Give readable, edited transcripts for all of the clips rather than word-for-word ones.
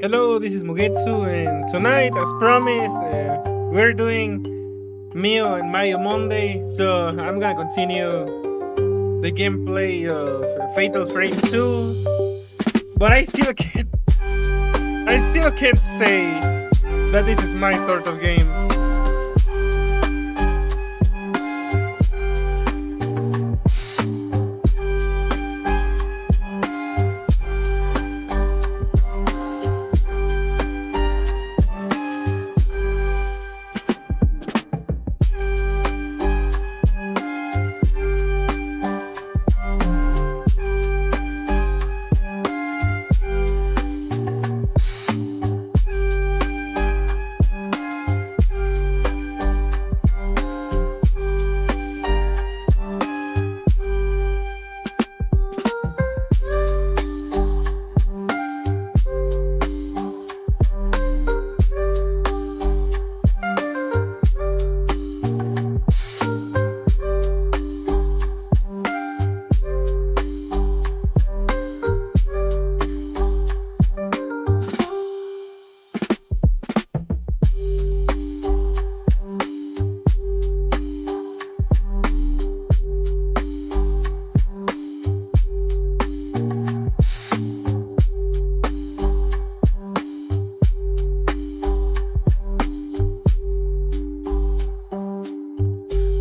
Hello, this is Mugetsu, and tonight, as promised, we're doing Mio and Mayu Monday. So I'm gonna continue the gameplay of Fatal Frame 2, but I still can't say that this is my sort of game.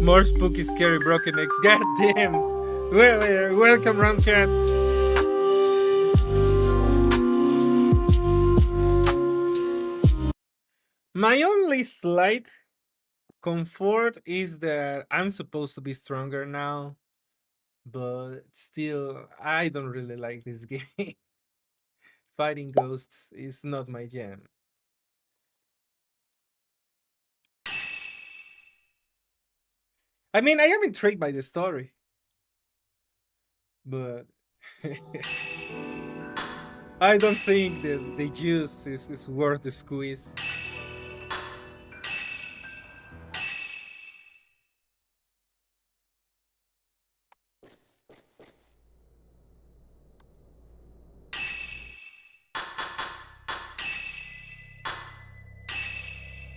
More spooky, scary, broken eggs. God damn. Well, welcome, Round Cat. My only slight comfort is that I'm supposed to be stronger now, but still, I don't really like this game. Fighting ghosts is not my jam. I mean, I am intrigued by the story, but I don't think that the juice is worth the squeeze.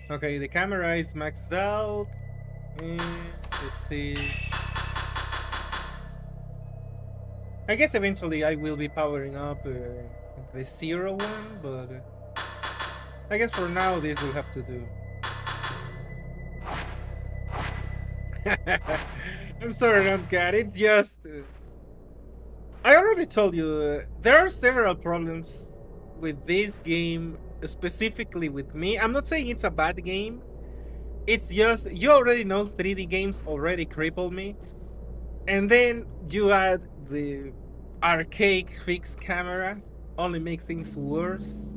Okay, the camera is maxed out. And let's see. I guess eventually I will be powering up the 0 one, but I guess for now this will have to do. I'm sorry, Ramcat. It's just. I already told you, there are several problems with this game, specifically with me. I'm not saying it's a bad game. It's just, you already know 3D games already cripple me. And then you add the archaic fixed camera, only makes things worse.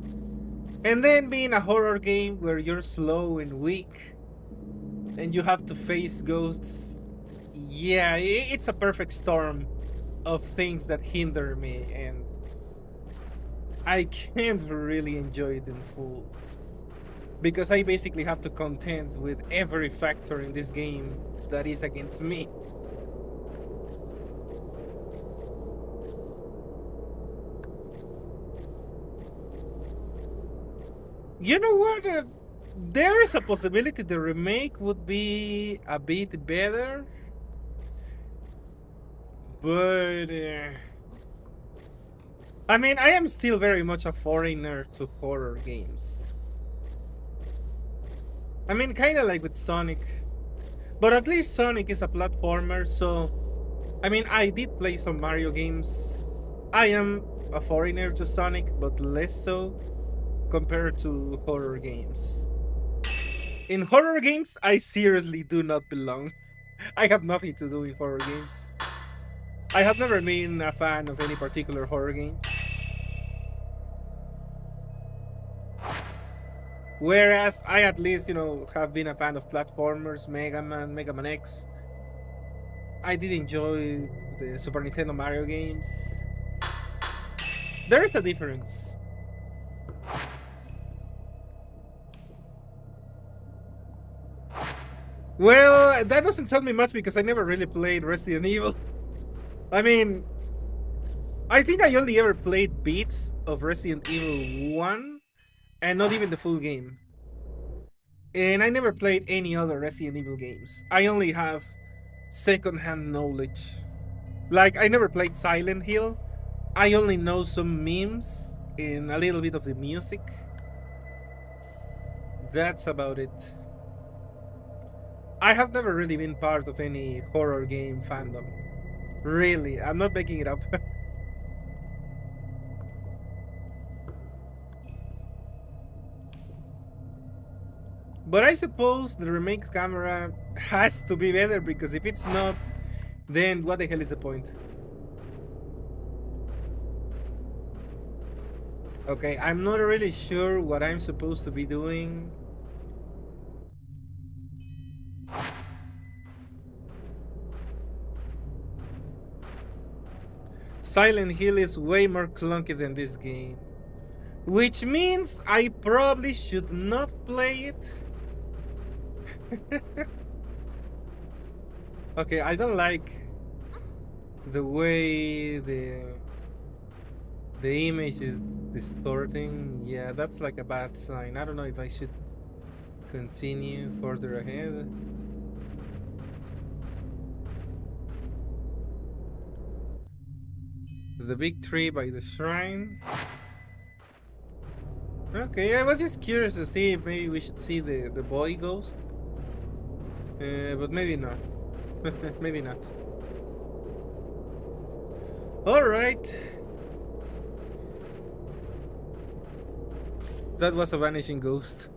And then being a horror game where you're slow and weak, and you have to face ghosts. Yeah, it's a perfect storm of things that hinder me, and I can't really enjoy it in full. Because I basically have to contend with every factor in this game that is against me. You know what? There is a possibility the remake would be a bit better. But I mean, I am still very much a foreigner to horror games. I mean, kind of like with Sonic. But at least Sonic is a platformer, so I mean, I did play some Mario games. I am a foreigner to Sonic, but less so compared to horror games. In horror games, I seriously do not belong. I have nothing to do in horror games. I have never been a fan of any particular horror game. Whereas I at least, have been a fan of platformers, Mega Man, Mega Man X. I did enjoy the Super Nintendo Mario games. There is a difference. Well, that doesn't tell me much because I never really played Resident Evil. I mean, I think I only ever played beats of Resident Evil 1, and not even the full game. And I never played any other Resident Evil games. I only have secondhand knowledge. Like, I never played Silent Hill. I only know some memes and a little bit of the music. That's about it. I have never really been part of any horror game fandom. Really, I'm not making it up. But I suppose the remake's camera has to be better because if it's not, then what the hell is the point? Okay, I'm not really sure what I'm supposed to be doing. Silent Hill is way more clunky than this game. Which means I probably should not play it. Okay, I don't like the way the image is distorting. Yeah, that's like a bad sign. I don't know if I should continue further ahead. The big tree by the shrine. Okay, I was just curious to see if maybe we should see the boy ghost. But maybe not. Maybe not. Alright. That was a vanishing ghost.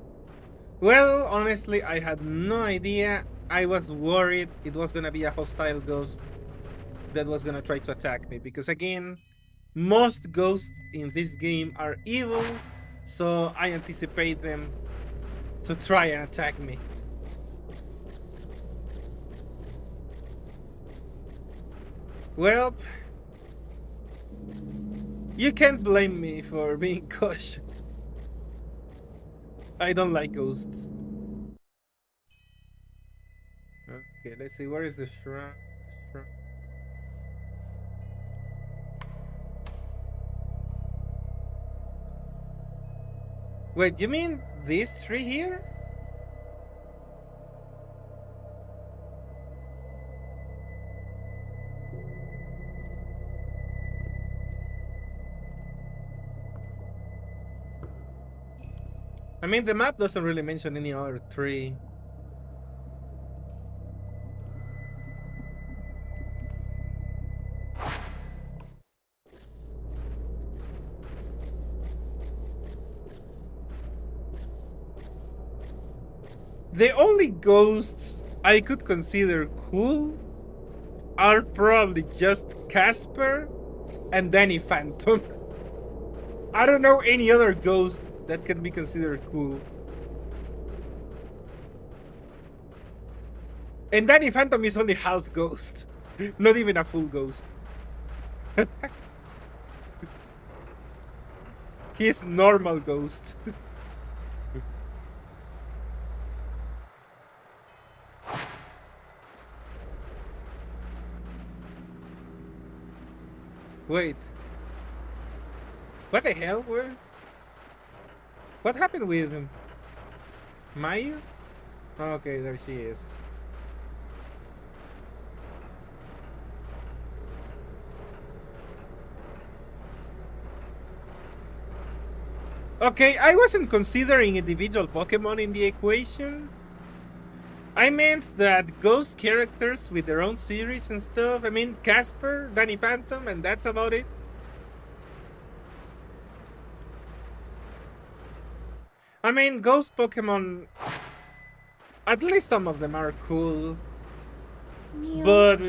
Well, honestly, I had no idea. I was worried it was gonna be a hostile ghost that was gonna try to attack me. Because again, most ghosts in this game are evil, so I anticipate them to try and attack me. Well, you can't blame me for being cautious. I don't like ghosts. Okay, let's see, where is the shrine? Wait, you mean this tree here? I mean, the map doesn't really mention any other tree. The only ghosts I could consider cool are probably just Casper and Danny Phantom. I don't know any other ghost that can be considered cool. And Danny Phantom is only half ghost, not even a full ghost. He is normal ghost. Wait. What the hell? Where? What happened with him? Mayu? Okay, there she is. Okay, I wasn't considering individual Pokemon in the equation. I meant that ghost characters with their own series and stuff. I mean, Casper, Danny Phantom, and that's about it. I mean, ghost Pokemon, at least some of them are cool. Mio, But,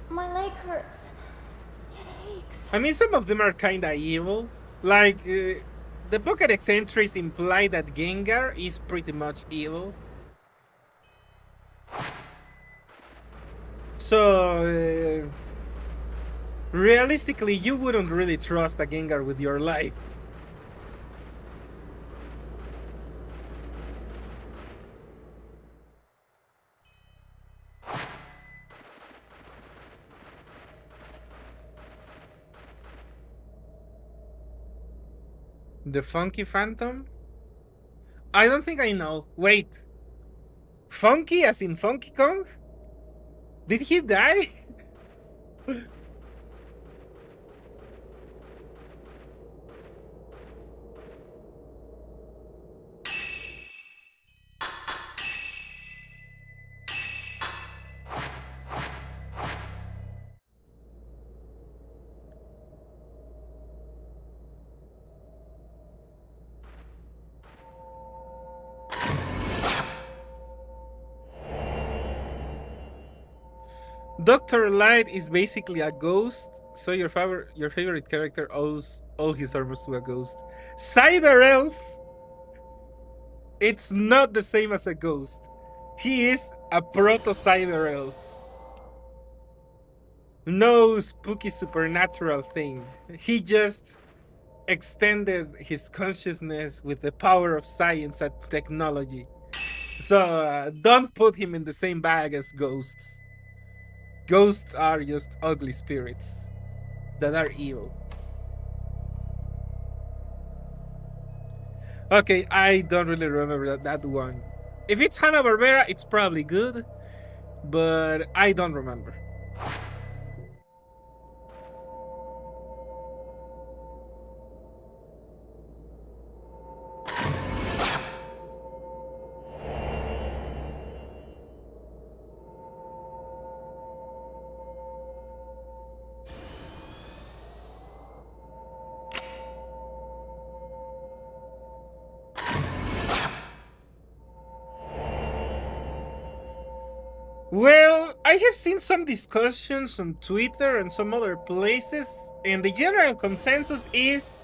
my leg hurts. It aches. I mean, some of them are kinda evil. Like, the Pokédex entries imply that Gengar is pretty much evil. So, realistically, you wouldn't really trust a Gengar with your life. The Funky Phantom? I don't think I know. Wait. Funky as in Funky Kong? Did he die? Dr. Light is basically a ghost, so your favorite character owes all his armors to a ghost. Cyber Elf, it's not the same as a ghost. He is a proto Cyber Elf. No spooky supernatural thing. He just extended his consciousness with the power of science and technology. So don't put him in the same bag as ghosts. Ghosts are just ugly spirits that are evil. Okay, I don't really remember that one. If it's Hanna-Barbera, it's probably good, but I don't remember. Well, I have seen some discussions on Twitter and some other places, and the general consensus is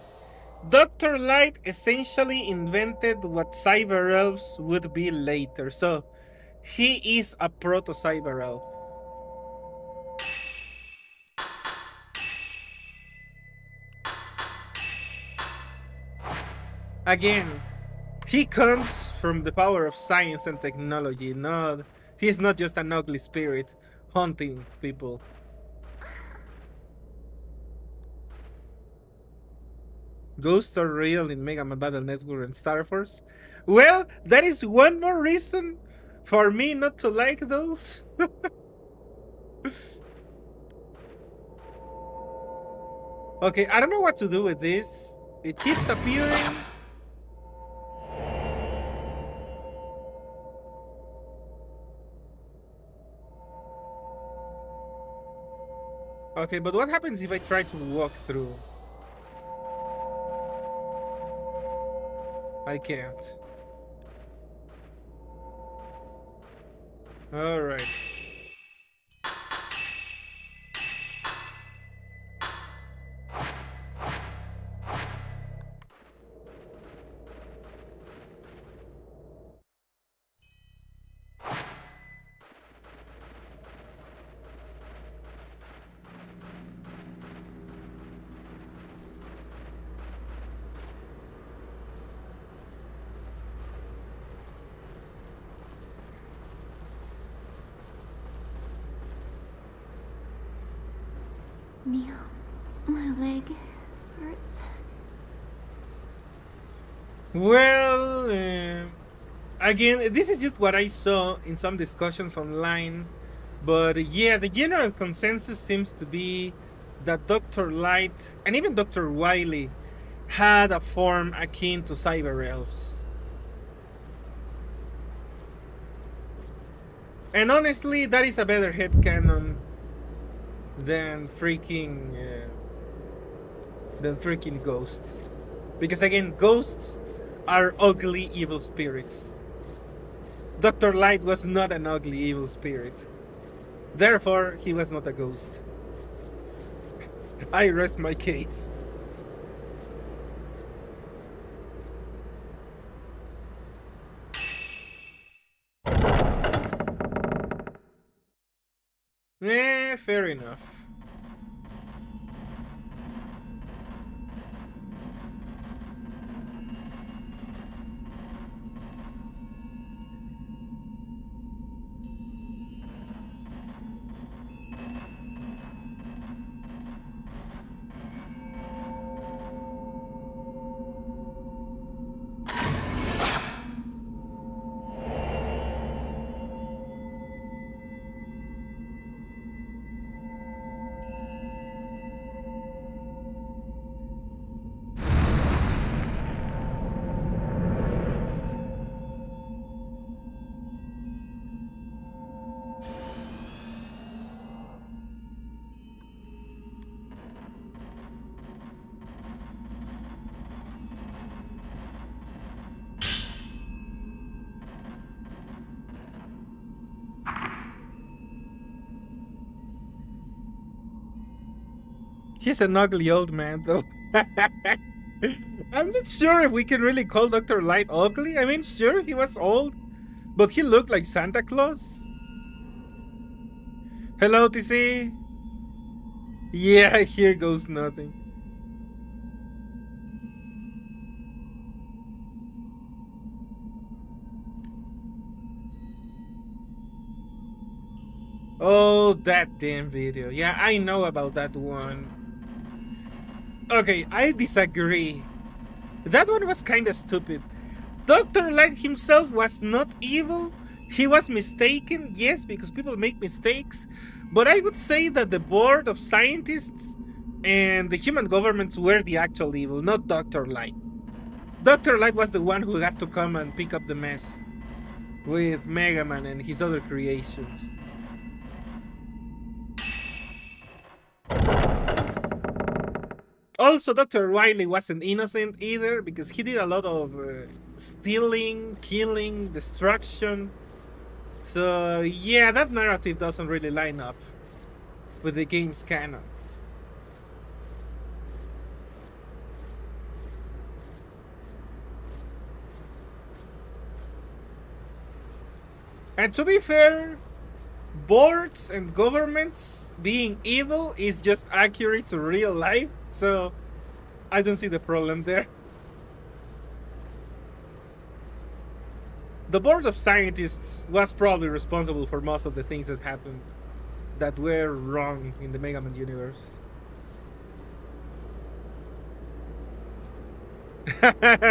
Dr. Light essentially invented what cyber elves would be later. So, he is a proto cyber elf. Again, he comes from the power of science and technology. He's not just an ugly spirit haunting people. Ghosts are real in Mega Man Battle Network and Star Force. Well, that is one more reason for me not to like those. Okay, I don't know what to do with this. It keeps appearing. Okay, but what happens if I try to walk through? I can't. Alright. Mio, my leg hurts. Well, again, this is just what I saw in some discussions online. But yeah, the general consensus seems to be that Dr. Light and even Dr. Wily had a form akin to cyber elves. And honestly, that is a better headcanon than freaking ghosts. Because again, ghosts are ugly evil spirits. Dr. Light was not an ugly evil spirit. Therefore, he was not a ghost. I rest my case. Fair enough. He's an ugly old man, though. I'm not sure if we can really call Dr. Light ugly. I mean, sure, he was old, but he looked like Santa Claus. Hello, TC. Yeah, here goes nothing. Oh, that damn video. Yeah, I know about that one. Okay, I disagree. That one was kinda stupid. Dr. Light himself was not evil. He was mistaken, yes, because people make mistakes. But I would say that the board of scientists and the human governments were the actual evil, not Dr. Light. Dr. Light was the one who had to come and pick up the mess with Mega Man and his other creations. Also, Dr. Wily wasn't innocent either because he did a lot of stealing, killing, destruction. So, yeah, that narrative doesn't really line up with the game's canon. And to be fair, boards and governments being evil is just accurate to real life, so I don't see the problem there. The board of scientists was probably responsible for most of the things that happened that were wrong in the Mega Man universe.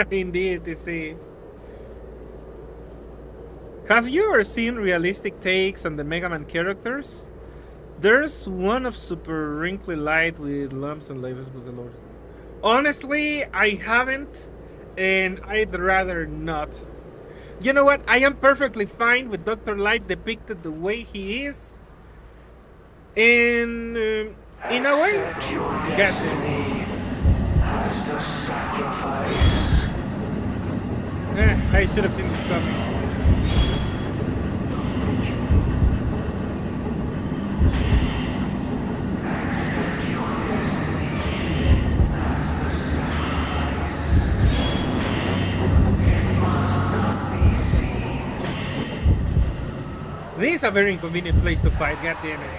Indeed, you see. Have you ever seen realistic takes on the Mega Man characters? There's one of super wrinkly light with lumps and labels with the Lord. Honestly, I haven't, and I'd rather not. You know what? I am perfectly fine with Dr. Light depicted the way he is. And in a way, get it. I should have seen this coming. This is a very inconvenient place to fight, goddammit.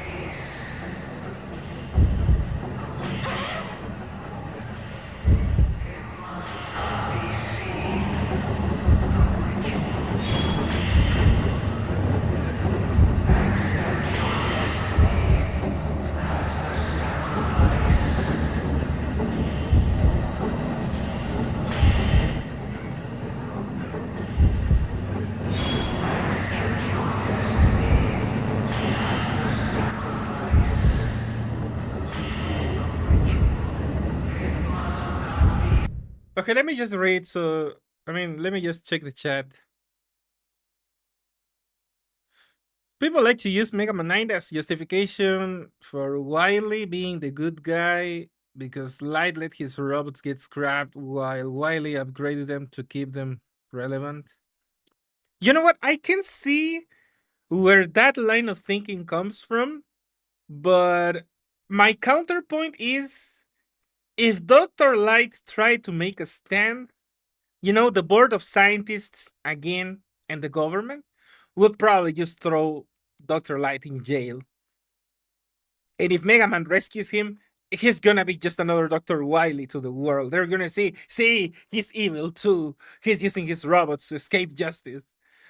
Okay, let me just read. So, I mean, let me just check the chat. People like to use Mega Man 9 as justification for Wily being the good guy because Light let his robots get scrapped while Wily upgraded them to keep them relevant. You know what? I can see where that line of thinking comes from, but my counterpoint is if Dr. Light tried to make a stand, the board of scientists again and the government would probably just throw Dr. Light in jail. And if Mega Man rescues him, he's gonna be just another Dr. Wily to the world. They're gonna see, he's evil too. He's using his robots to escape justice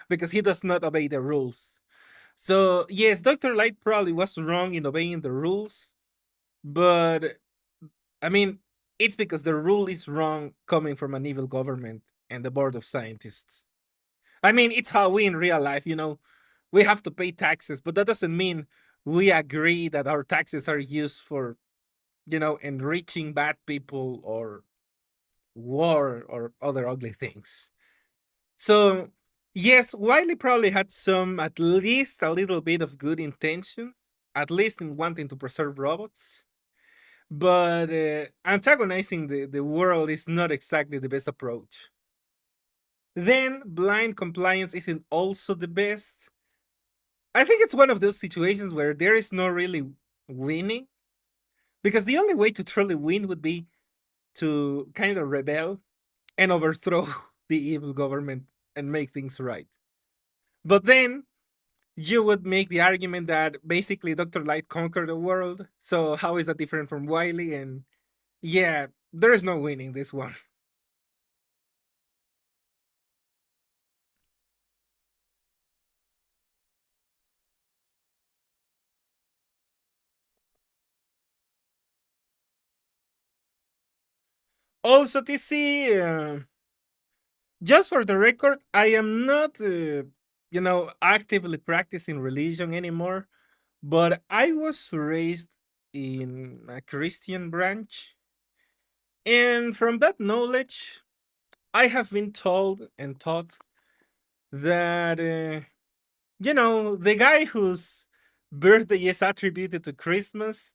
because he does not obey the rules. So, yes, Dr. Light probably was wrong in obeying the rules, but I mean, it's because the rule is wrong coming from an evil government and the board of scientists. I mean, it's how we in real life, we have to pay taxes, but that doesn't mean we agree that our taxes are used for, enriching bad people or war or other ugly things. So, yes, Wiley probably had at least a little bit of good intention, at least in wanting to preserve robots. But antagonizing the world is not exactly the best approach. Then, blind compliance isn't also the best. I think it's one of those situations where there is no really winning, Because the only way to truly win would be to kind of rebel and overthrow the evil government and make things right. But then you would make the argument that basically Dr. Light conquered the world. So how is that different from Wily? And yeah, there is no winning this one. Also, TC, just for the record, I am not, actively practicing religion anymore, but I was raised in a Christian branch. And from that knowledge, I have been told and taught that, the guy whose birthday is attributed to Christmas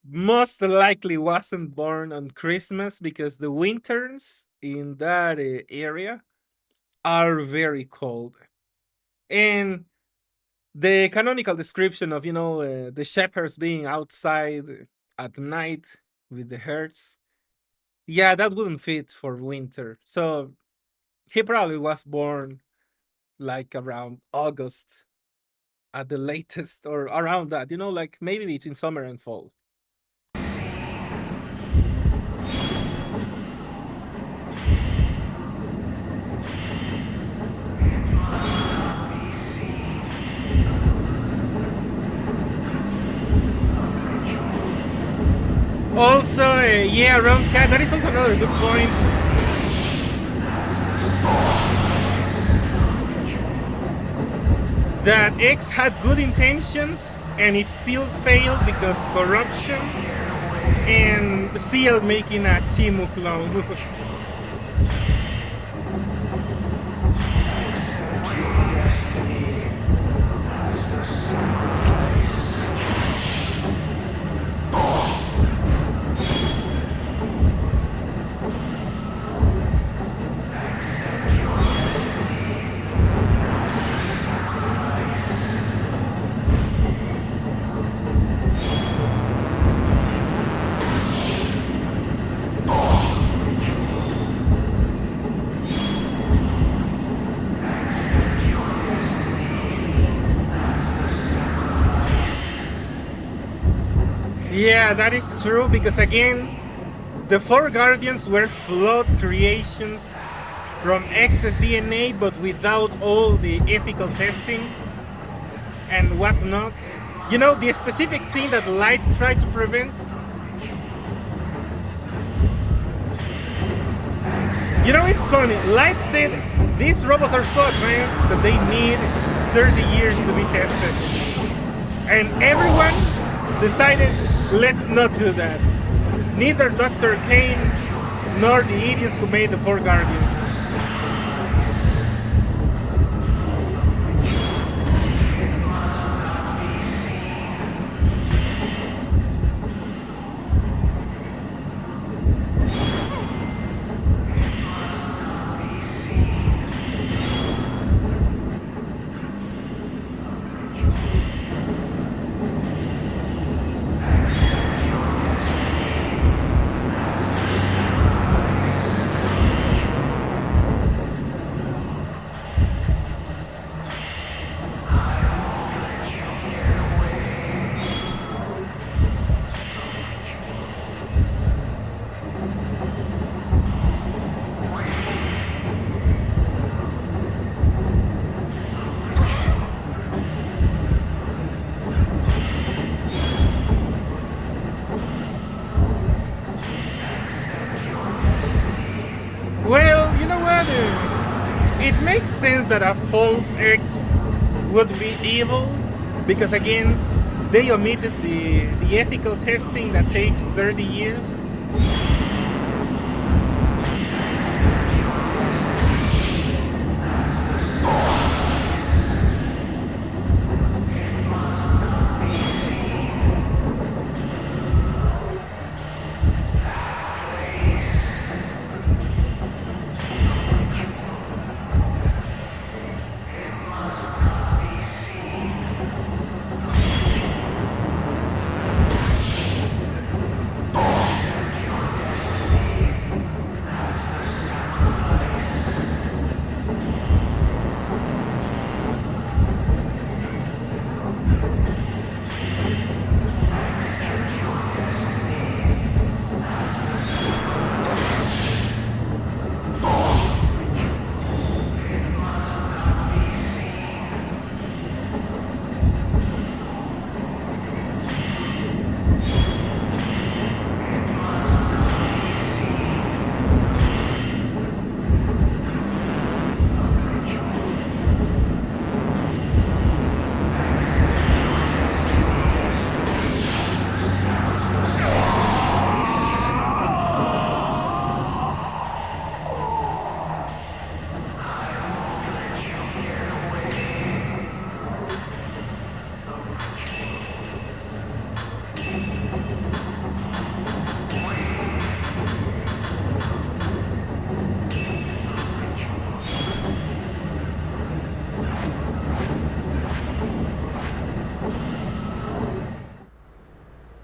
most likely wasn't born on Christmas because the winters in that area are very cold. And the canonical description of, the shepherds being outside at night with the herds, yeah, that wouldn't fit for winter. So he probably was born like around August at the latest or around that, like maybe between summer and fall. Also, yeah, around cat. That is also another good point. That X had good intentions and it still failed because corruption and Seal making a Timu clone. Yeah, that is true because again, the four guardians were flawed creations from X's DNA, but without all the ethical testing and whatnot. The specific thing that Light tried to prevent. It's funny. Light said these robots are so advanced that they need 30 years to be tested. And everyone decided, let's not do that. Neither Dr. Kane nor the idiots who made the Four Guardians. Well, you know what? It makes sense that a false X would be evil because, again, they omitted the ethical testing that takes 30 years.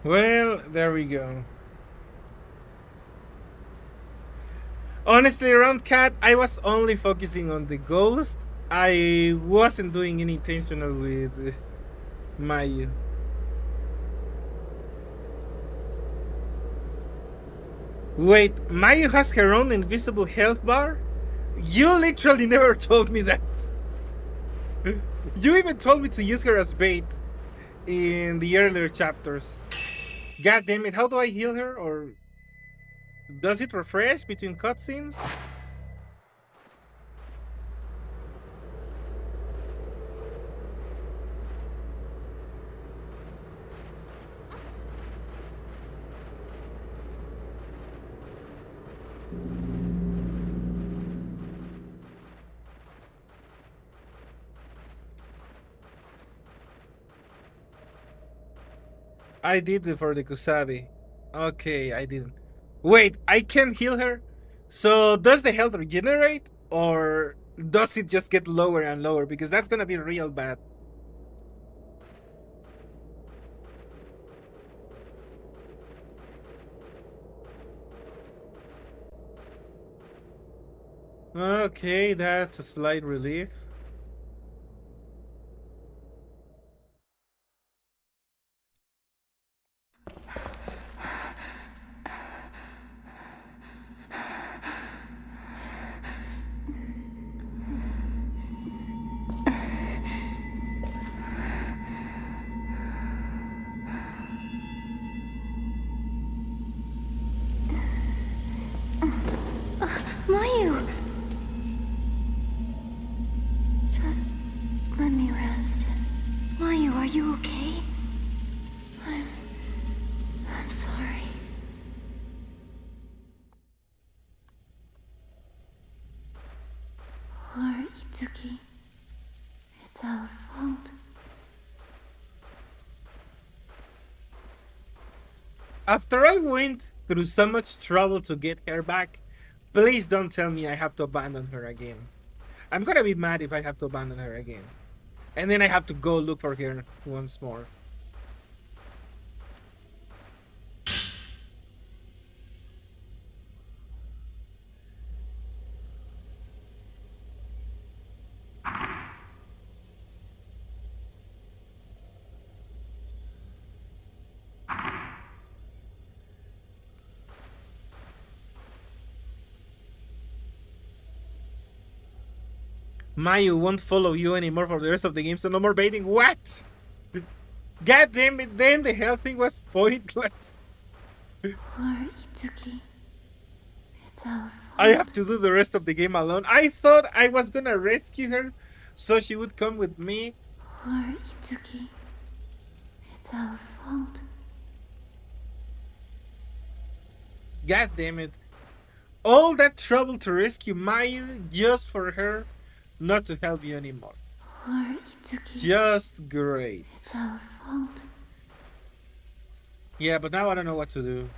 Well, there we go. Honestly, around Cat, I was only focusing on the ghost. I wasn't doing any intentional with Mayu. Wait, Mayu has her own invisible health bar? You literally never told me that. You even told me to use her as bait in the earlier chapters. God damn it, how do I heal her? Or does it refresh between cutscenes? I did before the Kusabi. Okay, I didn't. Wait, I can heal her? So does the health regenerate? Or does it just get lower and lower? Because that's gonna be real bad. Okay, that's a slight relief. Mayu! Just let me rest. Mayu, are you okay? I'm sorry. Poor Itsuki. It's our fault. After I went through so much trouble to get her back, please don't tell me I have to abandon her again. I'm gonna be mad if I have to abandon her again. And then I have to go look for her once more. Mayu won't follow you anymore for the rest of the game, so no more baiting. What? God damn it, then the health thing was pointless. Poor Itsuki. It's our fault. I have to do the rest of the game alone. I thought I was gonna rescue her so she would come with me. Poor Itsuki. It's our fault. God damn it. All that trouble to rescue Mayu just for her not to help you anymore. Poor Itsuki. Just great. It's our fault. Yeah, but now I don't know what to do.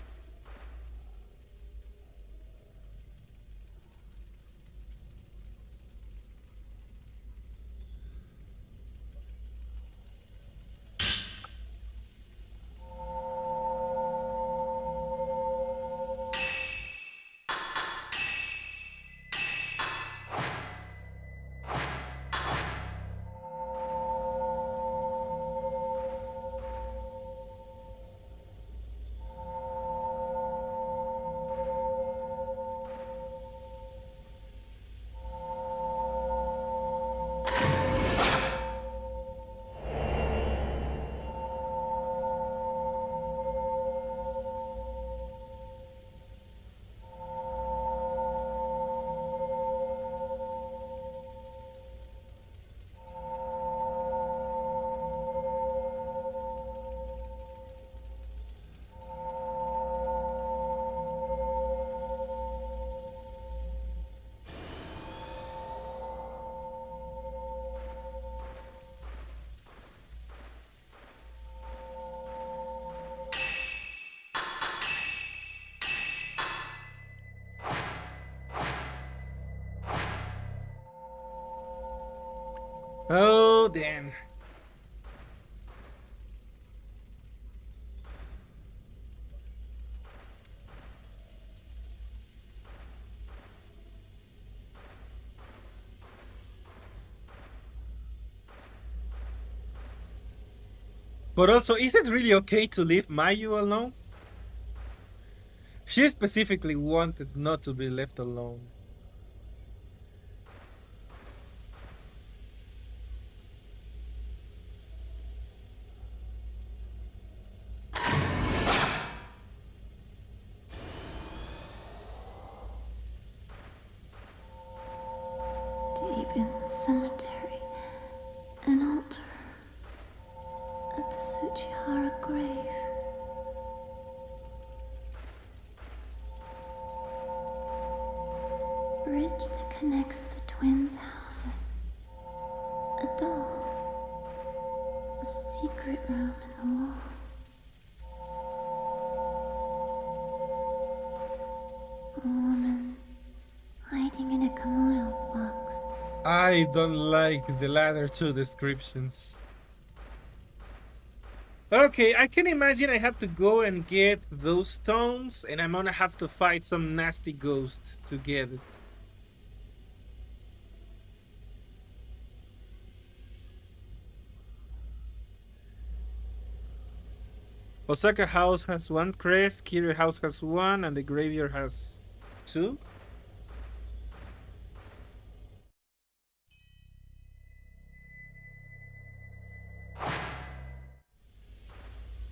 Oh, damn. But also, is it really okay to leave Mayu alone? She specifically wanted not to be left alone. Deep in the cemetery, an altar at the Tsuchihara grave. Bridge that connects the twins' houses. A doll. A secret room in the wall. A woman hiding in a kimono box. I don't like the latter two descriptions. Okay, I can imagine I have to go and get those stones, and I'm gonna have to fight some nasty ghost to get it. Osaka House has one crest, Kiryu House has one, and the graveyard has two.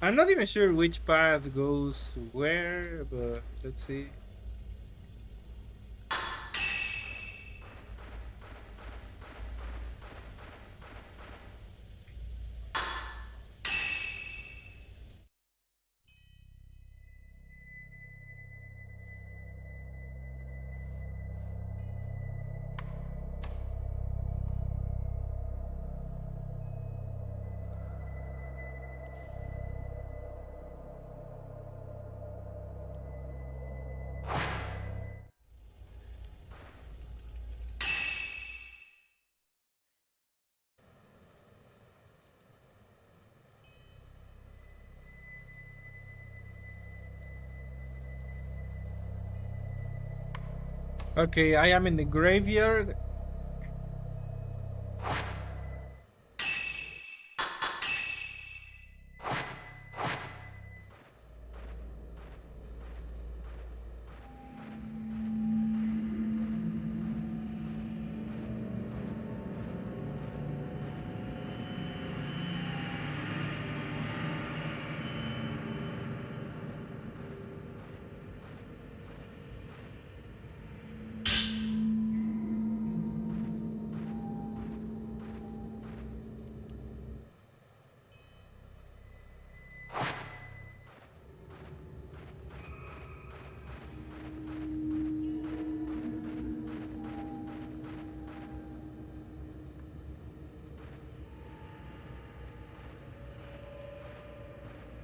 I'm not even sure which path goes where, but let's see. Okay, I am in the graveyard.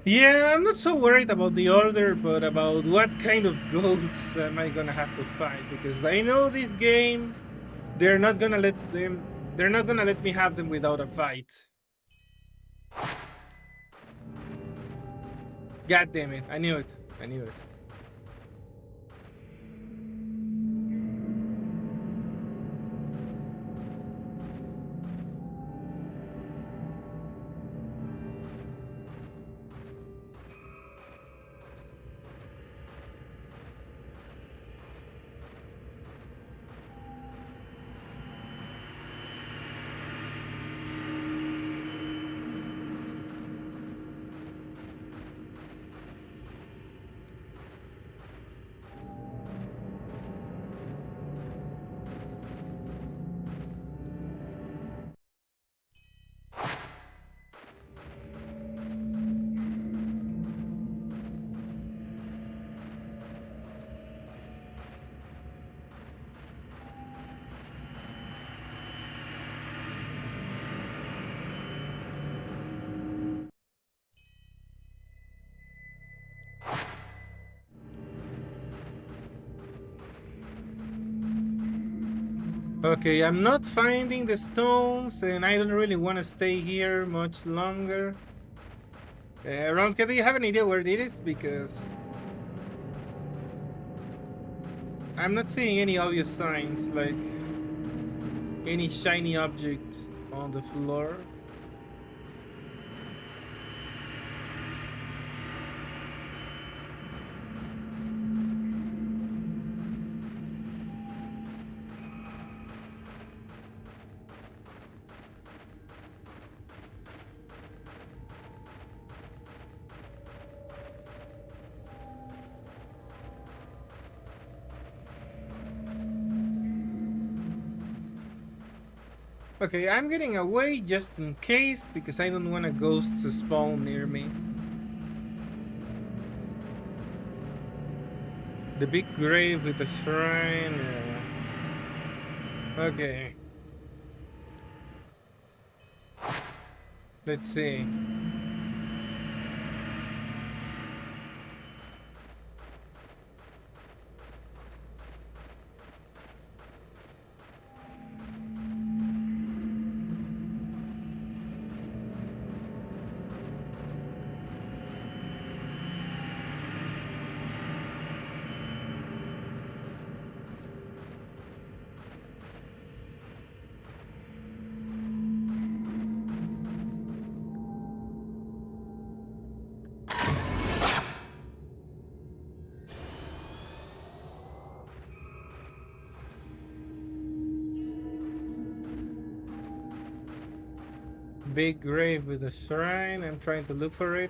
Yeah, I'm not so worried about the order, but about what kind of goats am I gonna have to fight? Because I know this game, they're not gonna let them. They're not gonna let me have them without a fight. God damn it! I knew it. I knew it. Okay, I'm not finding the stones, and I don't really want to stay here much longer. Ronka, do you have an idea where it is? Because I'm not seeing any obvious signs, like any shiny object on the floor. Okay, I'm getting away just in case because I don't want a ghost to spawn near me. The big grave with the shrine. Okay, let's see. Big grave with a shrine. I'm trying to look for it.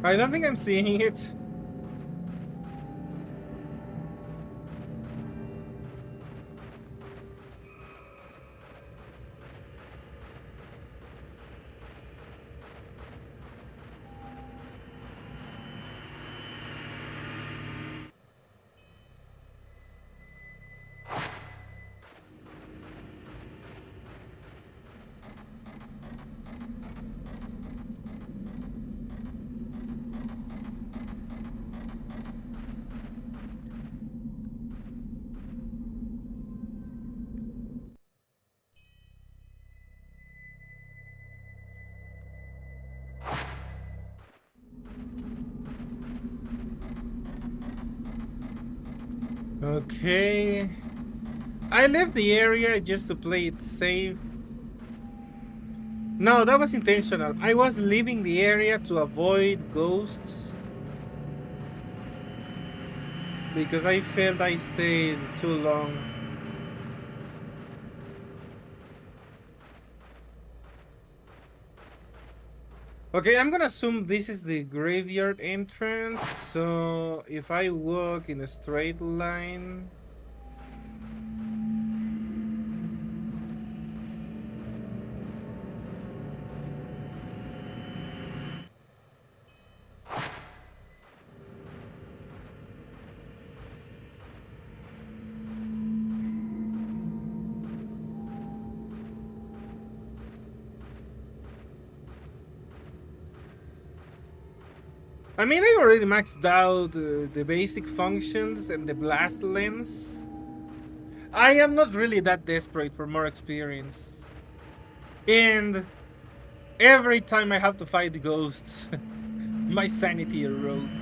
I don't think I'm seeing it. Okay. I left the area just to play it safe. No, that was intentional. I was leaving the area to avoid ghosts because I felt I stayed too long. Okay, I'm gonna assume this is the graveyard entrance. So if I walk in a straight line. I mean, I already maxed out the basic functions and the blast lens. I am not really that desperate for more experience. And every time I have to fight the ghosts, my sanity erodes.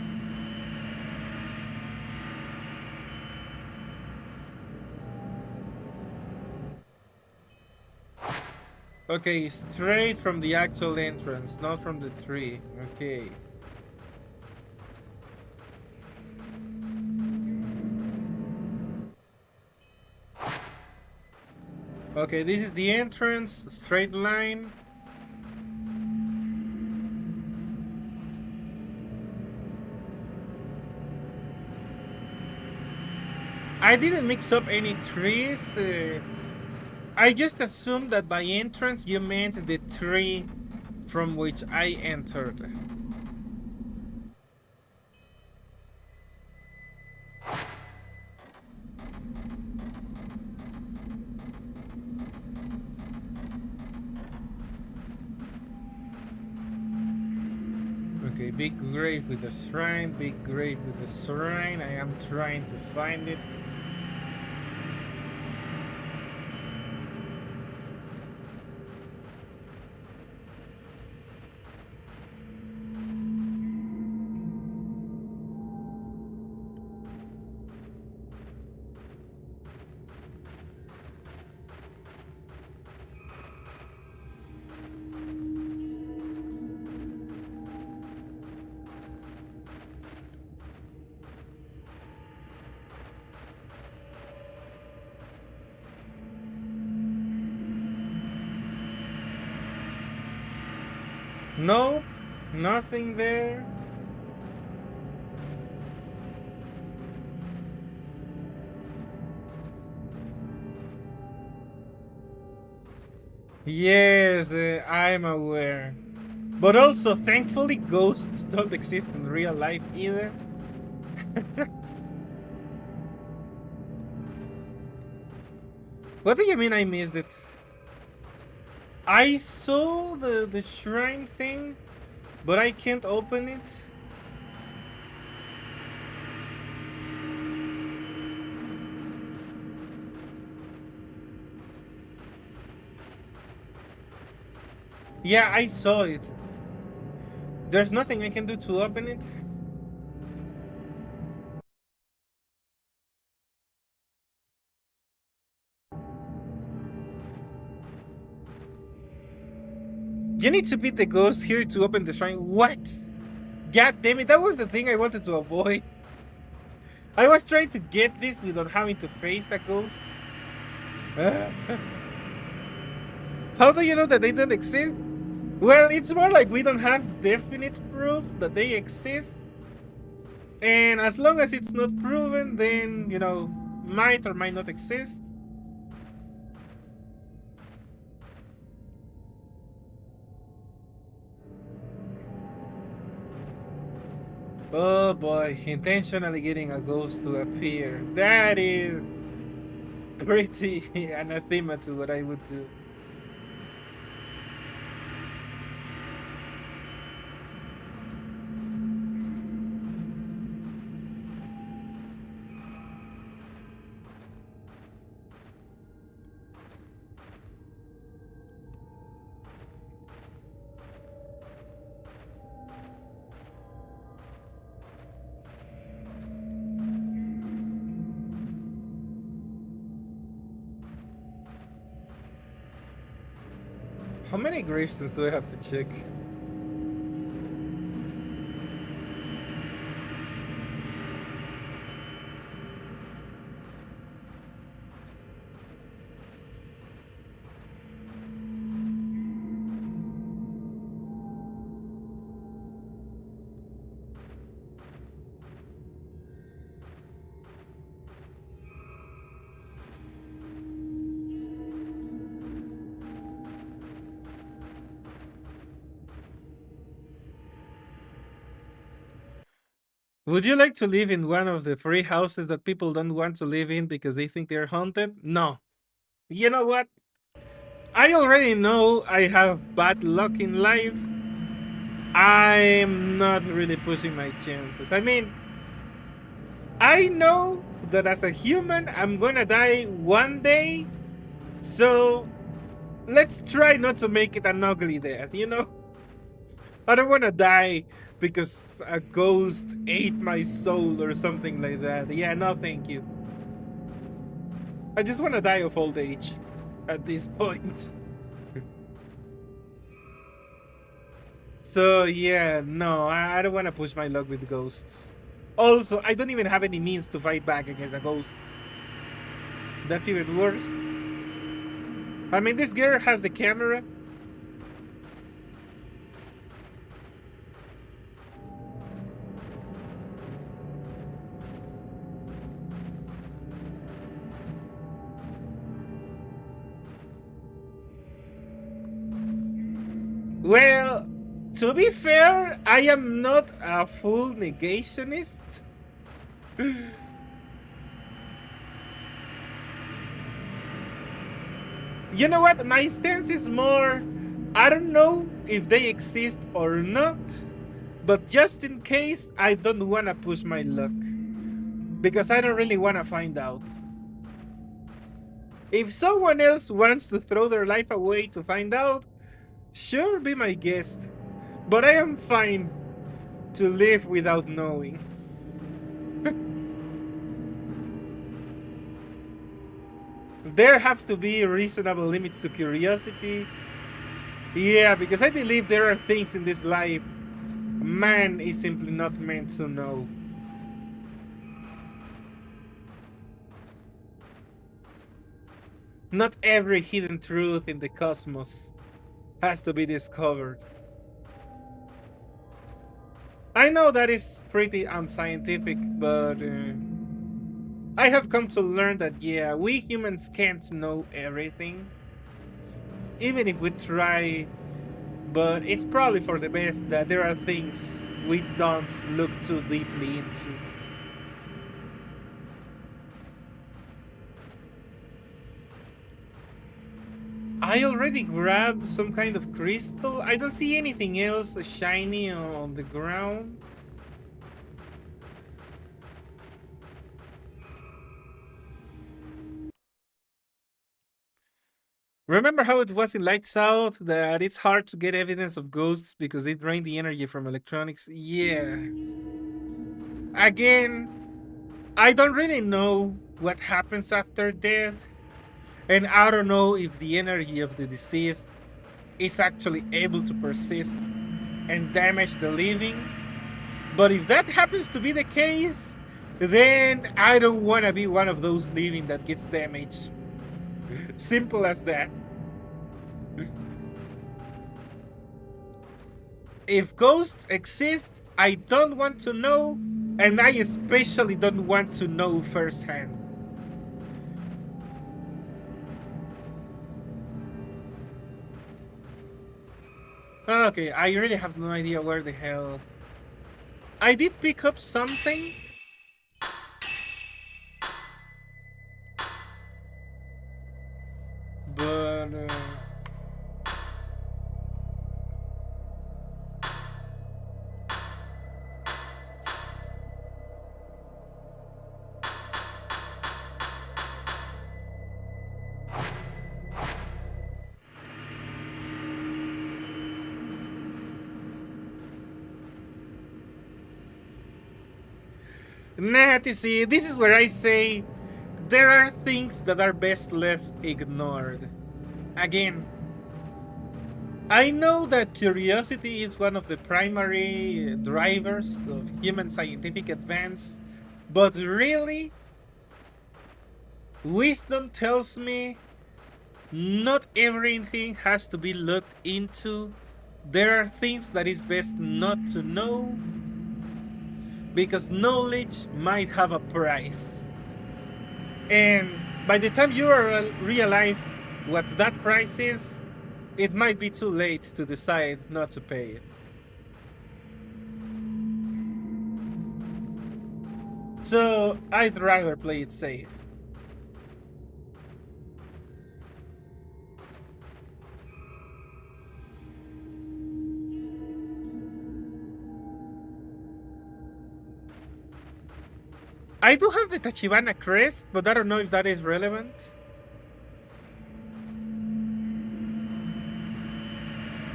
Okay, straight from the actual entrance, not from the tree. Okay. Okay, this is the entrance, straight line. I didn't mix up any trees. I just assumed that by entrance you meant the tree from which I entered. Okay, big grave with a shrine, big grave with a shrine. I am trying to find it. Nope, nothing there. Yes, I'm aware. But also, thankfully, ghosts don't exist in real life either. What do you mean I missed it? I saw the shrine thing, but I can't open it. Yeah, I saw it. There's nothing I can do to open it. You need to beat the ghost here to open the shrine. What? God damn it, that was the thing I wanted to avoid. I was trying to get this without having to face a ghost. How do you know that they don't exist? Well, it's more like we don't have definite proof that they exist. And as long as it's not proven, then, might or might not exist. Oh boy, intentionally getting a ghost to appear. That is pretty anathema to what I would do. How many gravestones do I have to check? Would you like to live in one of the three houses that people don't want to live in because they think they're haunted? No. You know what? I already know I have bad luck in life. I'm not really pushing my chances. I mean, I know that as a human, I'm gonna die one day. So let's try not to make it an ugly death? I don't wanna die because a ghost ate my soul or something like that. Yeah, no, thank you. I just wanna die of old age at this point. So yeah, no, I don't want to push my luck with ghosts. Also, I don't even have any means to fight back against a ghost. That's even worse. I mean, this girl has the camera. Well, to be fair, I am not a full negationist. You know what? My stance is more, I don't know if they exist or not, but just in case, I don't want to push my luck. Because I don't really want to find out. If someone else wants to throw their life away to find out, sure, be my guest. But I am fine to live without knowing. There have to be reasonable limits to curiosity. Yeah, because I believe there are things in this life man is simply not meant to know. Not every hidden truth in the cosmos has to be discovered. I know that is pretty unscientific, but I have come to learn that, yeah, we humans can't know everything, even if we try, but it's probably for the best that there are things we don't look too deeply into. I already grabbed some kind of crystal. I don't see anything else shiny on the ground. Remember how it was in Lights Out that it's hard to get evidence of ghosts because they drain the energy from electronics? Yeah. Again, I don't really know what happens after death, and I don't know if the energy of the deceased is actually able to persist and damage the living. But if that happens to be the case, then I don't want to be one of those living that gets damaged. Simple as that. If ghosts exist, I don't want to know, and I especially don't want to know firsthand. Okay, I really have no idea where the hell. I did pick up something, but nah, you see, this is where I say there are things that are best left ignored. Again, I know that curiosity is one of the primary drivers of human scientific advance, but really, wisdom tells me not everything has to be looked into. There are things that is best not to know because knowledge might have a price. And by the time you realize what that price is, it might be too late to decide not to pay it. So I'd rather play it safe. I do have the Tachibana crest, but I don't know if that is relevant.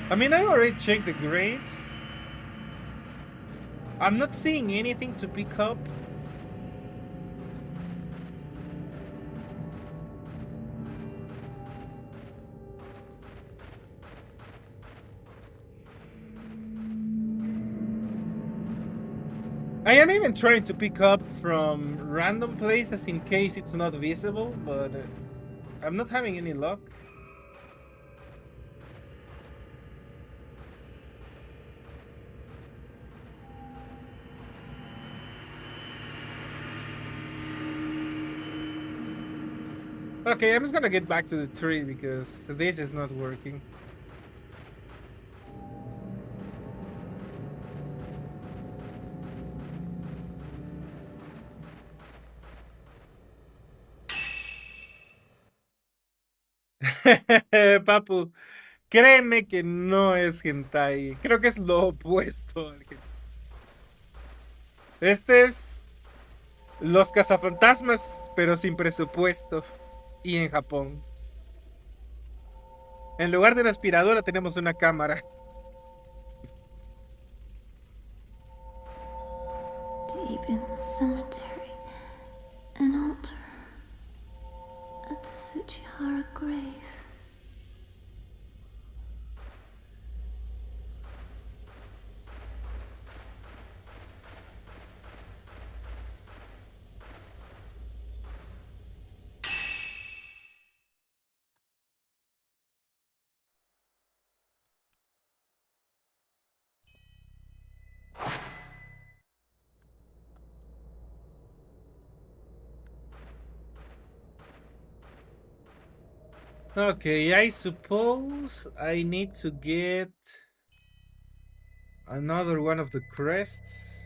I mean, I already checked the graves. I'm not seeing anything to pick up. I am even trying to pick up from random places in case it's not visible, but I'm not having any luck. Okay, I'm just gonna get back to the tree because this is not working. Papu, créeme que no es hentai. Creo que es lo opuesto al hentai. Este es los cazafantasmas, pero sin presupuesto. Y en Japón. En lugar de una aspiradora tenemos una cámara. Deep in the cemetery, an altar at the Tsuchihara grave. Okay, I suppose I need to get another one of the crests.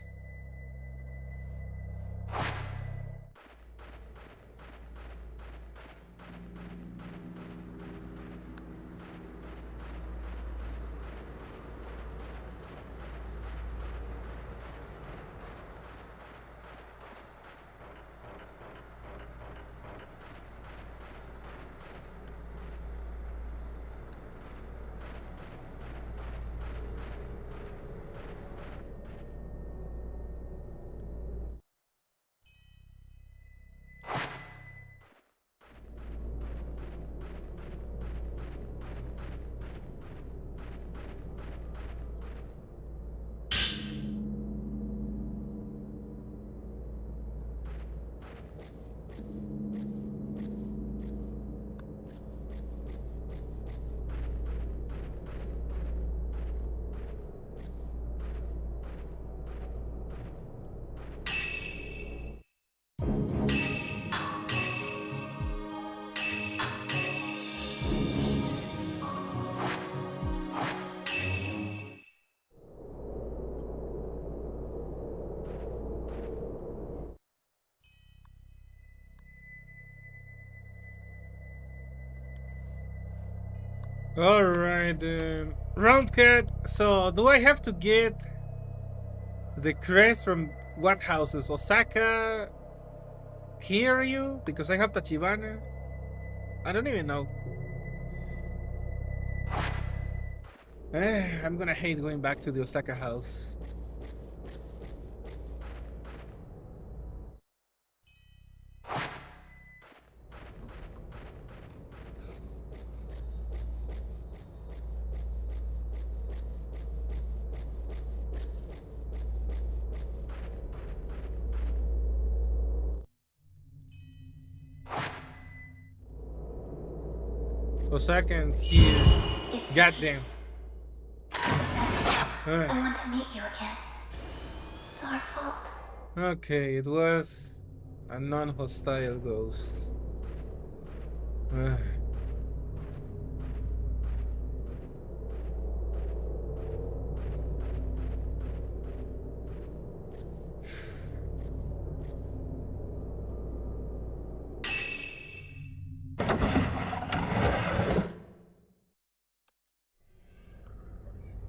Alright, round cat. So, do I have to get the crest from what houses? Osaka, Kiryu? Because I have Tachibana. I don't even know. I'm gonna hate going back to the Osaka house. Osaka and Kiryu. Goddamn. I want to meet you again. It's our fault. Okay, it was a non-hostile ghost. Ugh.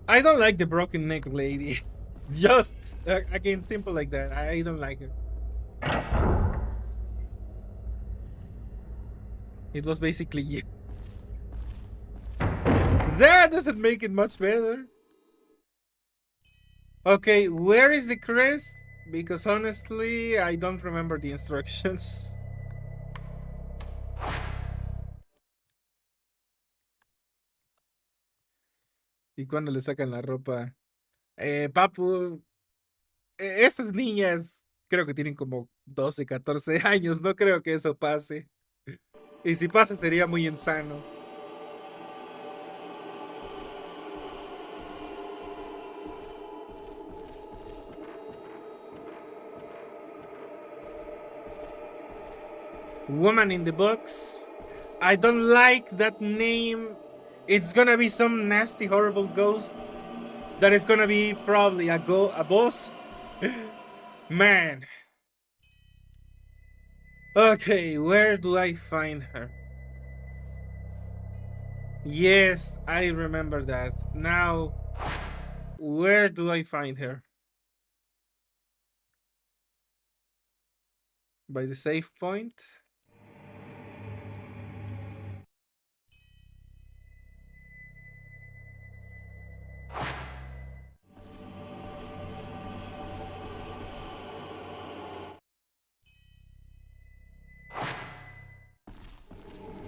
I don't like the broken neck lady. Just again, simple like that. I don't like her. It was basically you. That doesn't make it much better. Okay, where is the crest? Because honestly, I don't remember the instructions. Y cuando le sacan la ropa. Papu, estas niñas creo que tienen como 12, 14 años. No creo que eso pase. Y si pasa sería muy insano. Woman in the box. I don't like that name. It's gonna be some nasty, horrible ghost that is gonna be probably a boss. Man. Okay, where do I find her? Yes, I remember that. Now, where do I find her? By the save point?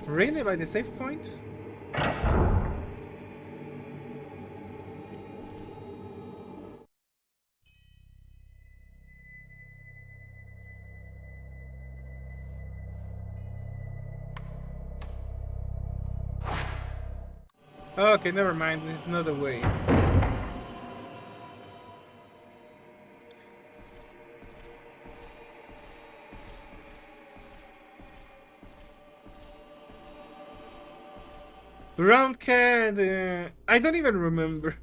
Really? By the save point? Okay, never mind. This is not the way. Round cat. I don't even remember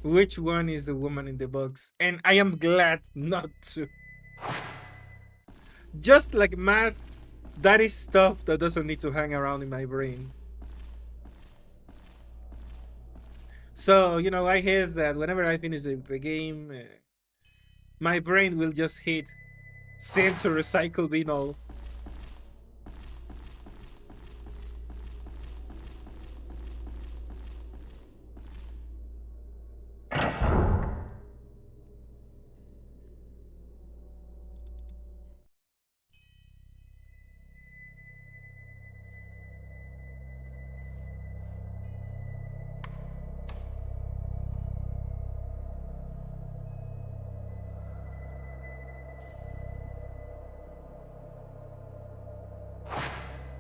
which one is the woman in the box, and I am glad not to. Just like math, that is stuff that doesn't need to hang around in my brain. So, I guess that whenever I finish the game, my brain will just hit send to recycle bin all.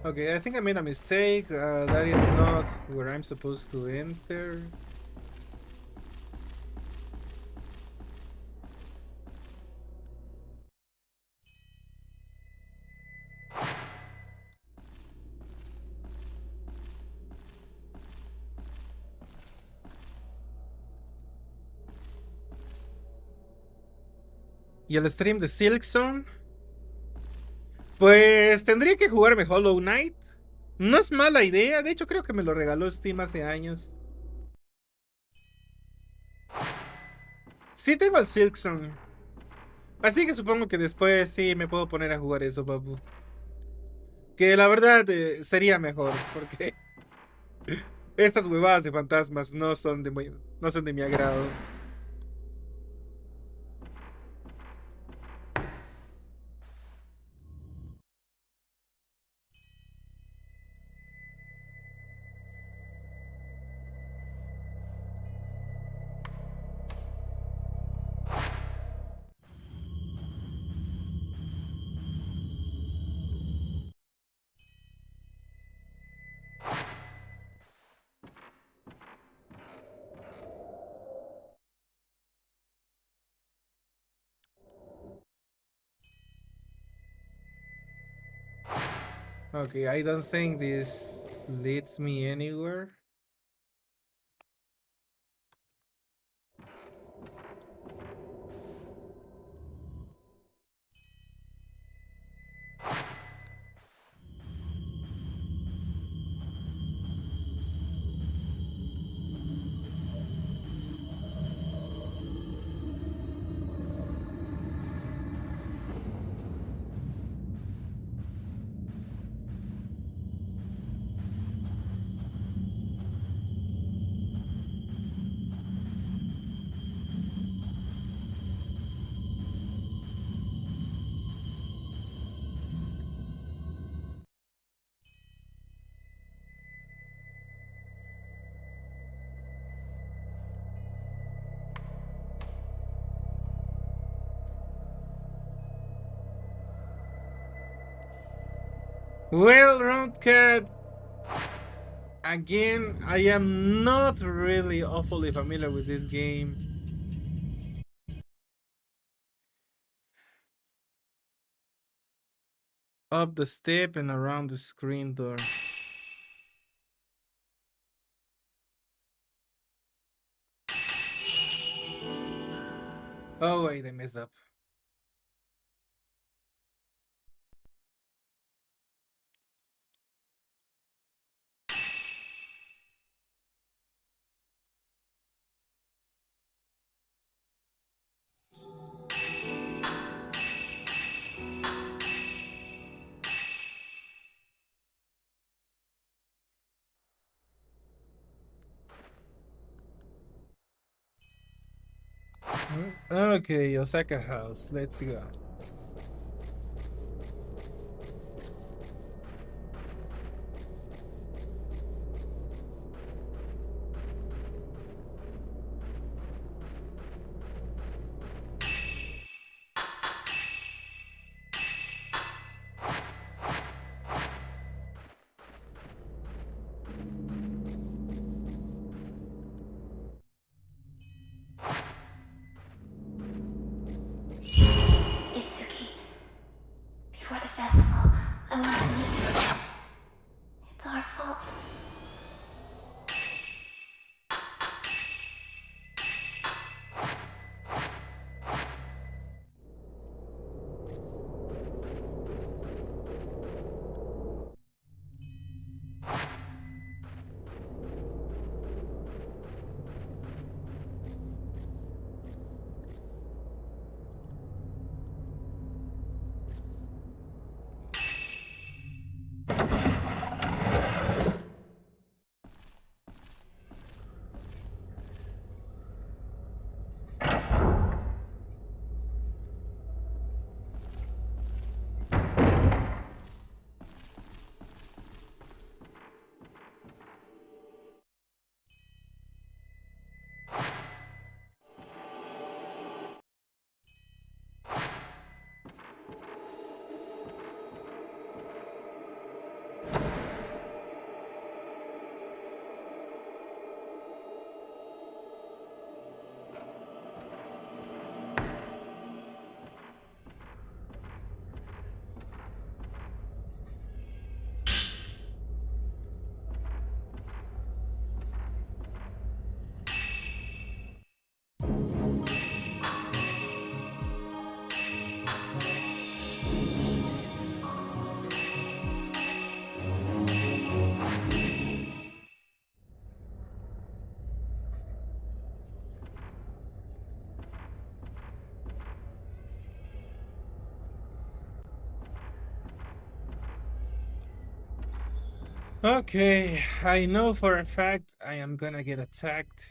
Okay, I think I made a mistake. That is not where I'm supposed to enter. ¿Y el stream de Silk Zone? Pues tendría que jugarme Hollow Knight. No es mala idea, de hecho creo que me lo regaló Steam hace años. Sí tengo el Silk Zone. Así que supongo que después sí me puedo poner a jugar eso, papu. Que la verdad sería mejor, porque estas huevadas de fantasmas no son de mi agrado. Okay, I don't think this leads me anywhere. Well, Roundcat, again, I am not really awfully familiar with this game. Up the step and around the screen door. Oh wait, I messed up. Okay, Osaka House. Let's go. Okay, I know for a fact I am gonna get attacked.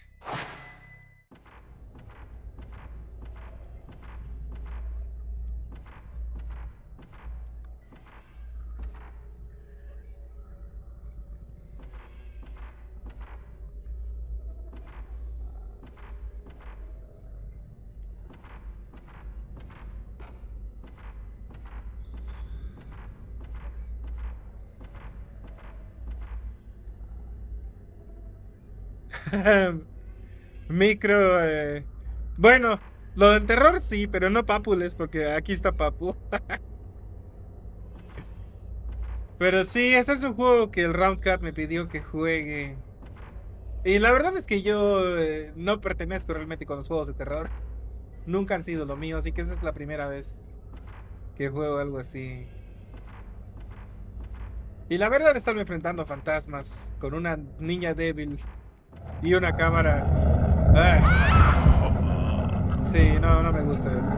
Micro, bueno, lo del terror sí, pero no Papules, porque aquí está Papu. Pero sí, este es un juego que el Roundcat me pidió que juegue. Y la verdad es que yo no pertenezco realmente con los juegos de terror. Nunca han sido lo mío, así que esta es la primera vez que juego algo así. Y la verdad, estarme enfrentando a fantasmas con una niña débil y una cámara. Sí, no, no me gusta esto.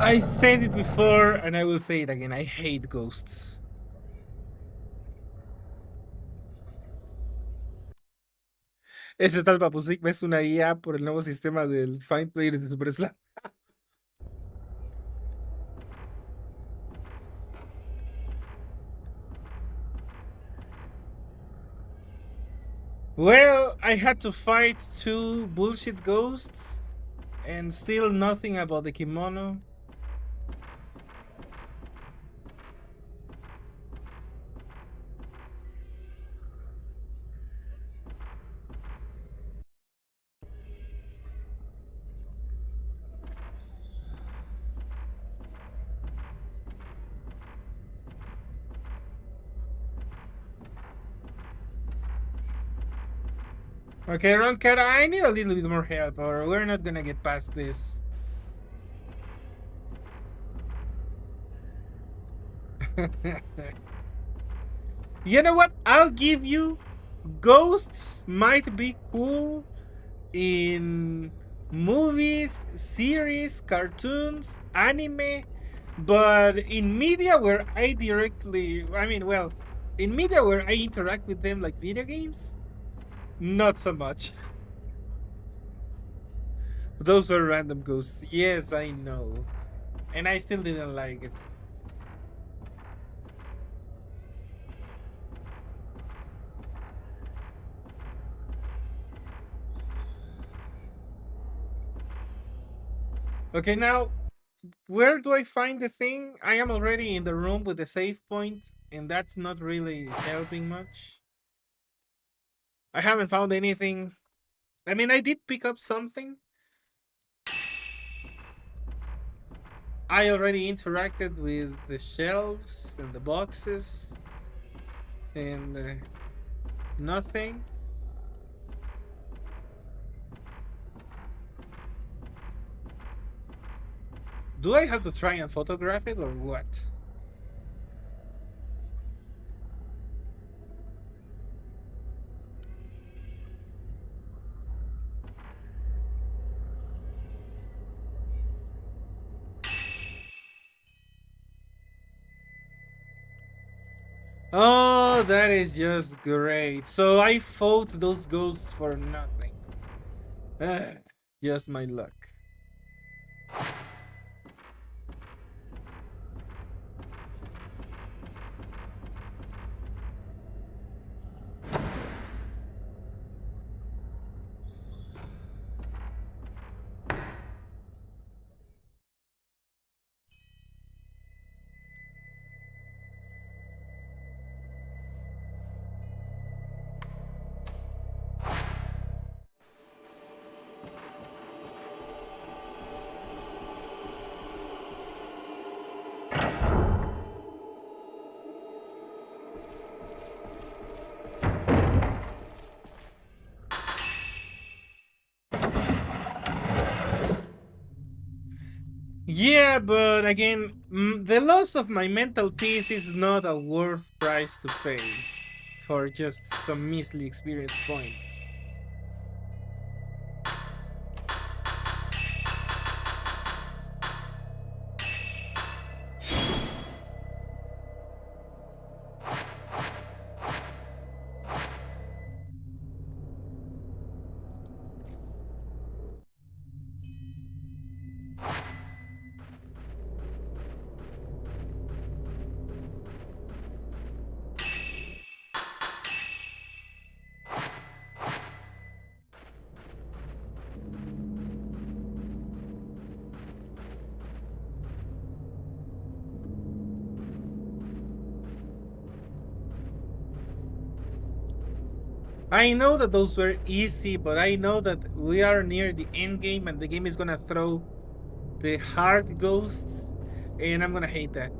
I said it before and I will say it again. I hate ghosts. Ese tal Papusik es una IA por el nuevo sistema del Find Players de Super Slam. Well, I had to fight two bullshit ghosts and still nothing about the kimono. Okay, Roncat, I need a little bit more help or we're not gonna get past this. You know what? I'll give you ghosts might be cool in movies, series, cartoons, anime, but in media where in media where I interact with them like video games, Not so much. Those were random ghosts. Yes, I know. And I still didn't like it. Okay, now, where do I find the thing? I am already in the room with the save point, and that's not really helping much. I haven't found anything. I mean, I did pick up something. I already interacted with the shelves and the boxes, and nothing. Do I have to try and photograph it or what? Oh, that is just great. So I fought those ghosts for nothing. Just my luck. Yeah, but again, the loss of my mental peace is not a worth price to pay for just some measly experience points. I know that those were easy, but I know that we are near the end game and the game is gonna throw the hard ghosts, and I'm gonna hate that.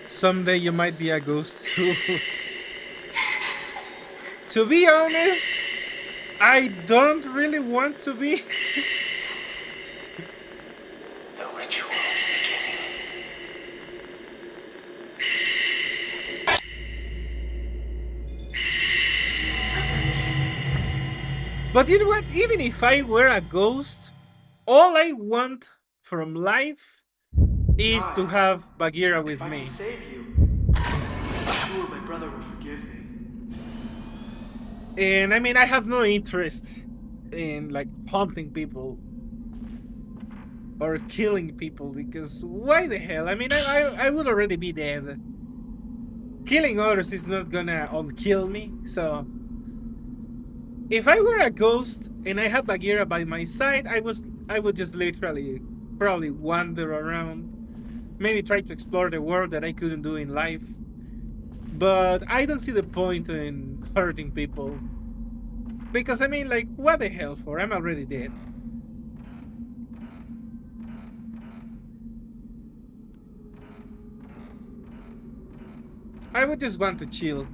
Someday you might be a ghost too. To be honest, I don't really want to be. The ritual is But you know what? Even if I were a ghost, all I want from life is to beginning. have Bagheera If with I can me. save you, I'm sure my brother will forgive me. And I mean, I have no interest in like haunting people or killing people because why the hell? I mean, I would already be dead. Killing others is not gonna unkill me. So if I were a ghost and I had Bagheera by my side, I would just literally probably wander around, maybe try to explore the world that I couldn't do in life. But I don't see the point in hurting people because I mean, like, what the hell for? I'm already dead. I would just want to chill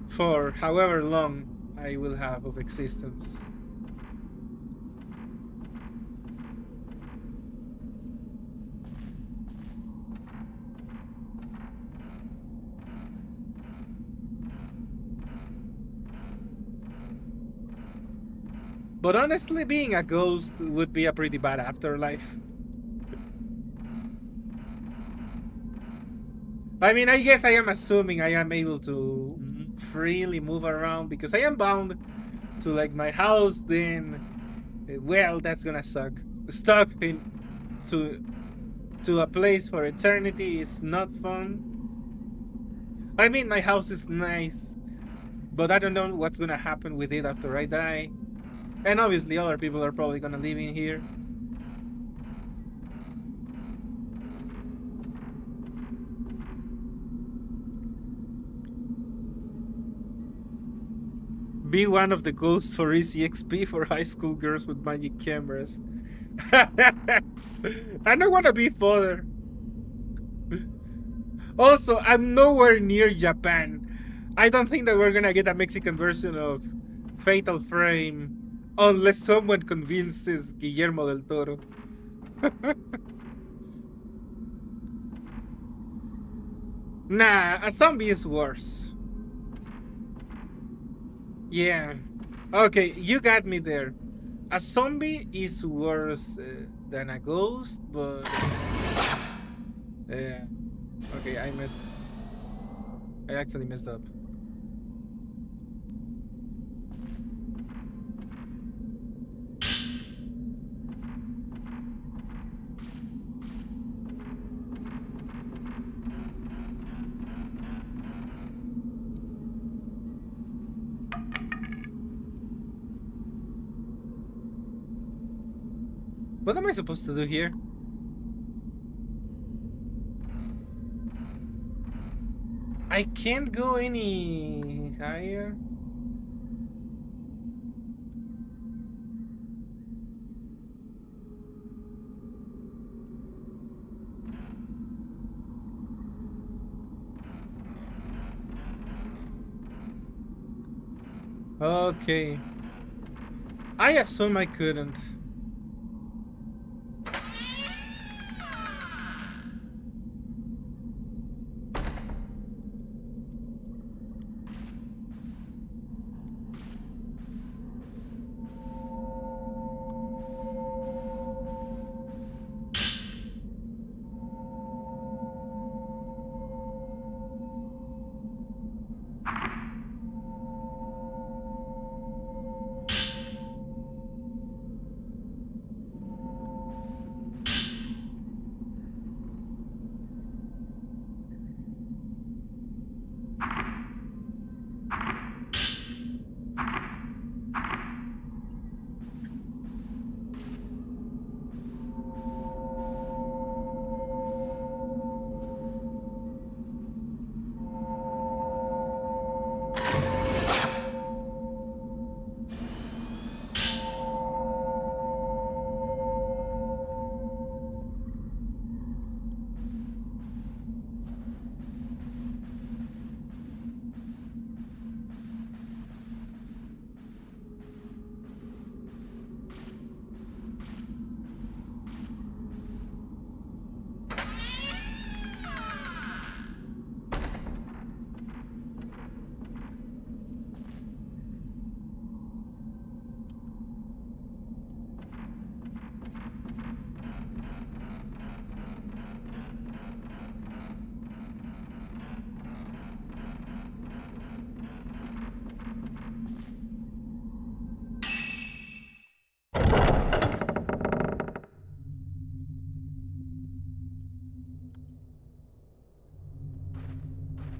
for however long I will have of existence. But honestly, being a ghost would be a pretty bad afterlife. I mean, I guess I am assuming I am able to freely move around because I am bound to like my house. Then, well, that's gonna suck. Stuck in to a place for eternity is not fun. I mean, my house is nice, but I don't know what's gonna happen with it after I die. And obviously, other people are probably gonna live in here. Be one of the ghosts for easy XP for high school girls with magic cameras. I don't want to be father. Also, I'm nowhere near Japan. I don't think that we're gonna get a Mexican version of Fatal Frame unless someone convinces Guillermo del Toro. Nah, a zombie is worse. Yeah. Okay, you got me there. A zombie is worse than a ghost, but yeah. Okay, I actually messed up. What am I supposed to do here? I can't go any higher. Okay. I assume I couldn't.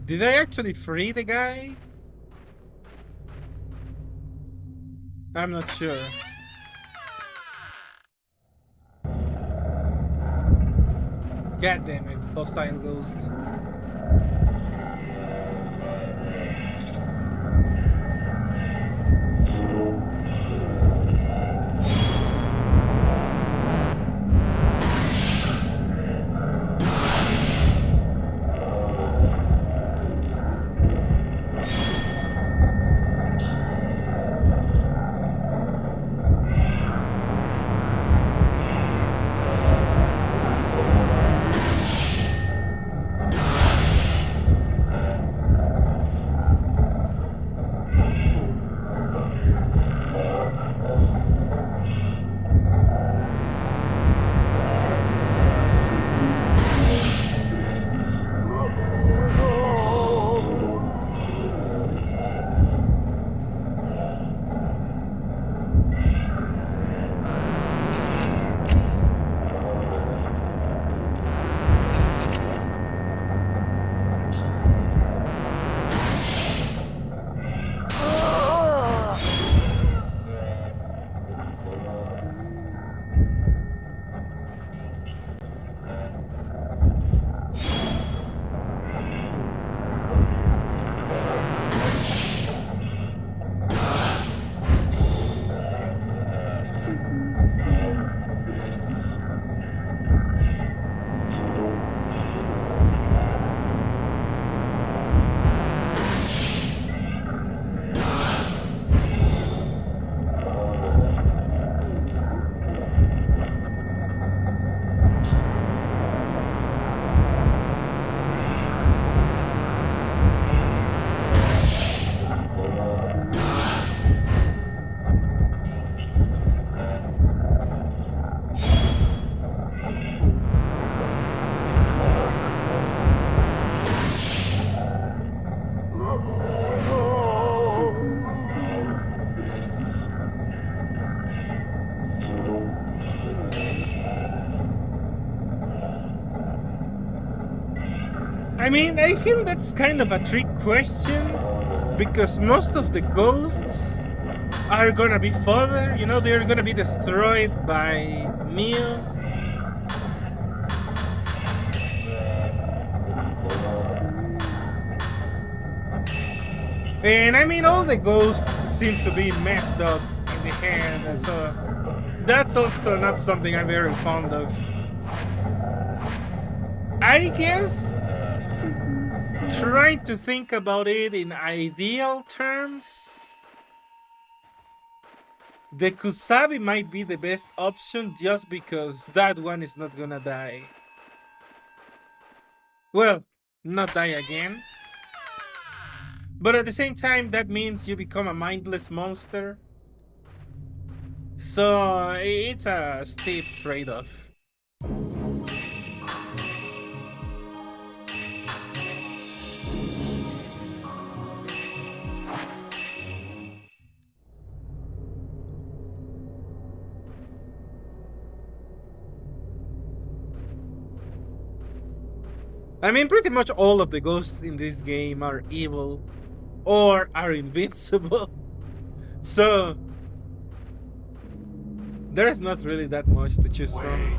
Did I actually free the guy? I'm not sure. God damn it, hostile ghost. I mean, I feel that's kind of a trick question because most of the ghosts are gonna be fodder. You know, they're gonna be destroyed by Mio. And I mean, all the ghosts seem to be messed up in the head, so that's also not something I'm very fond of. I guess trying to think about it in ideal terms, the Kusabi might be the best option just because that one is not gonna die. Well, not die again. But at the same time, that means you become a mindless monster. So it's a steep trade off. I mean, pretty much all of the ghosts in this game are evil or are invincible. So there's not really that much to choose from.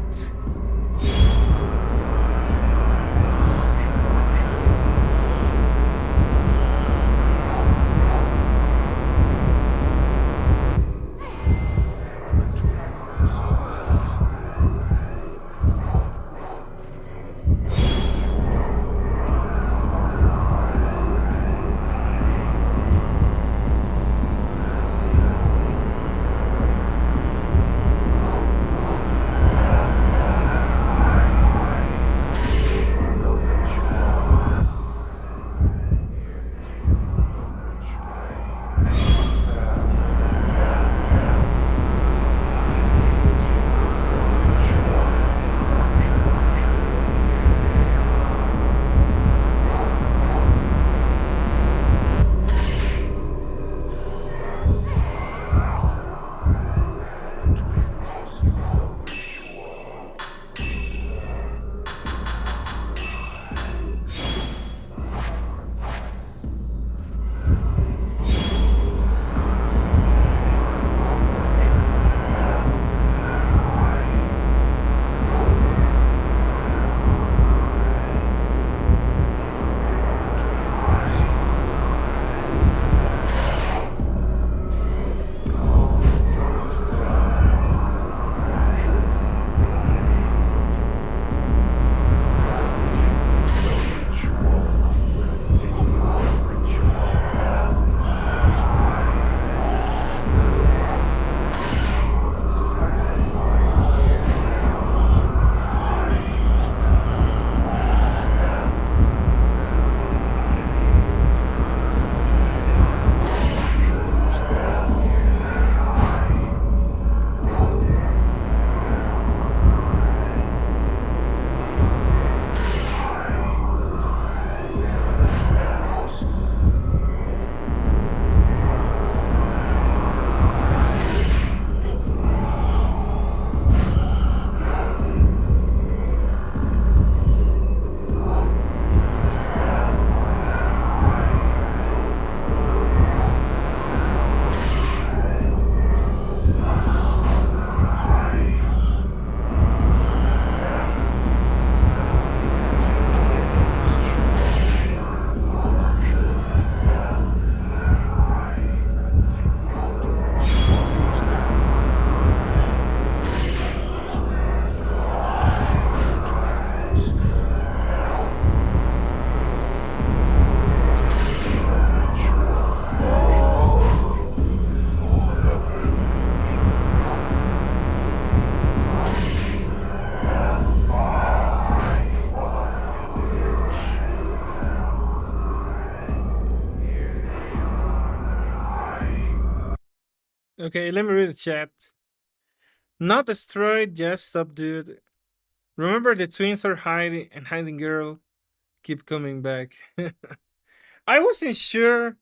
Okay, let me read the chat. Not destroyed, just subdued. Remember the twins are hiding and hiding girl keep coming back. I wasn't sure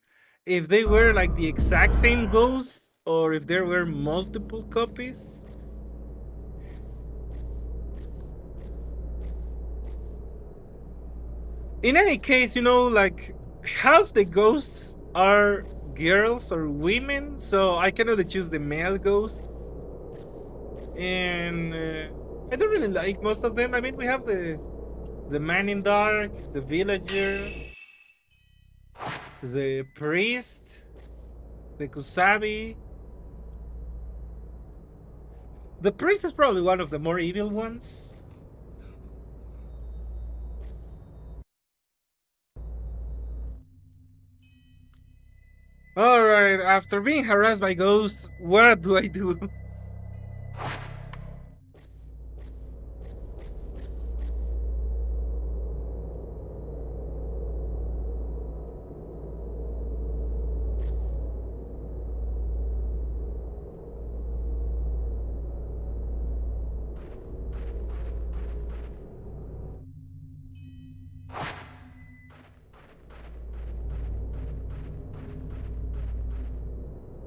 if they were like the exact same ghosts or if there were multiple copies. In any case, like half the ghosts are girls or women, so I can only choose the male ghost. And I don't really like most of them. I mean, we have the man in dark, the villager, the priest, the kusabi. The priest is probably one of the more evil ones. Alright, after being harassed by ghosts, what do I do?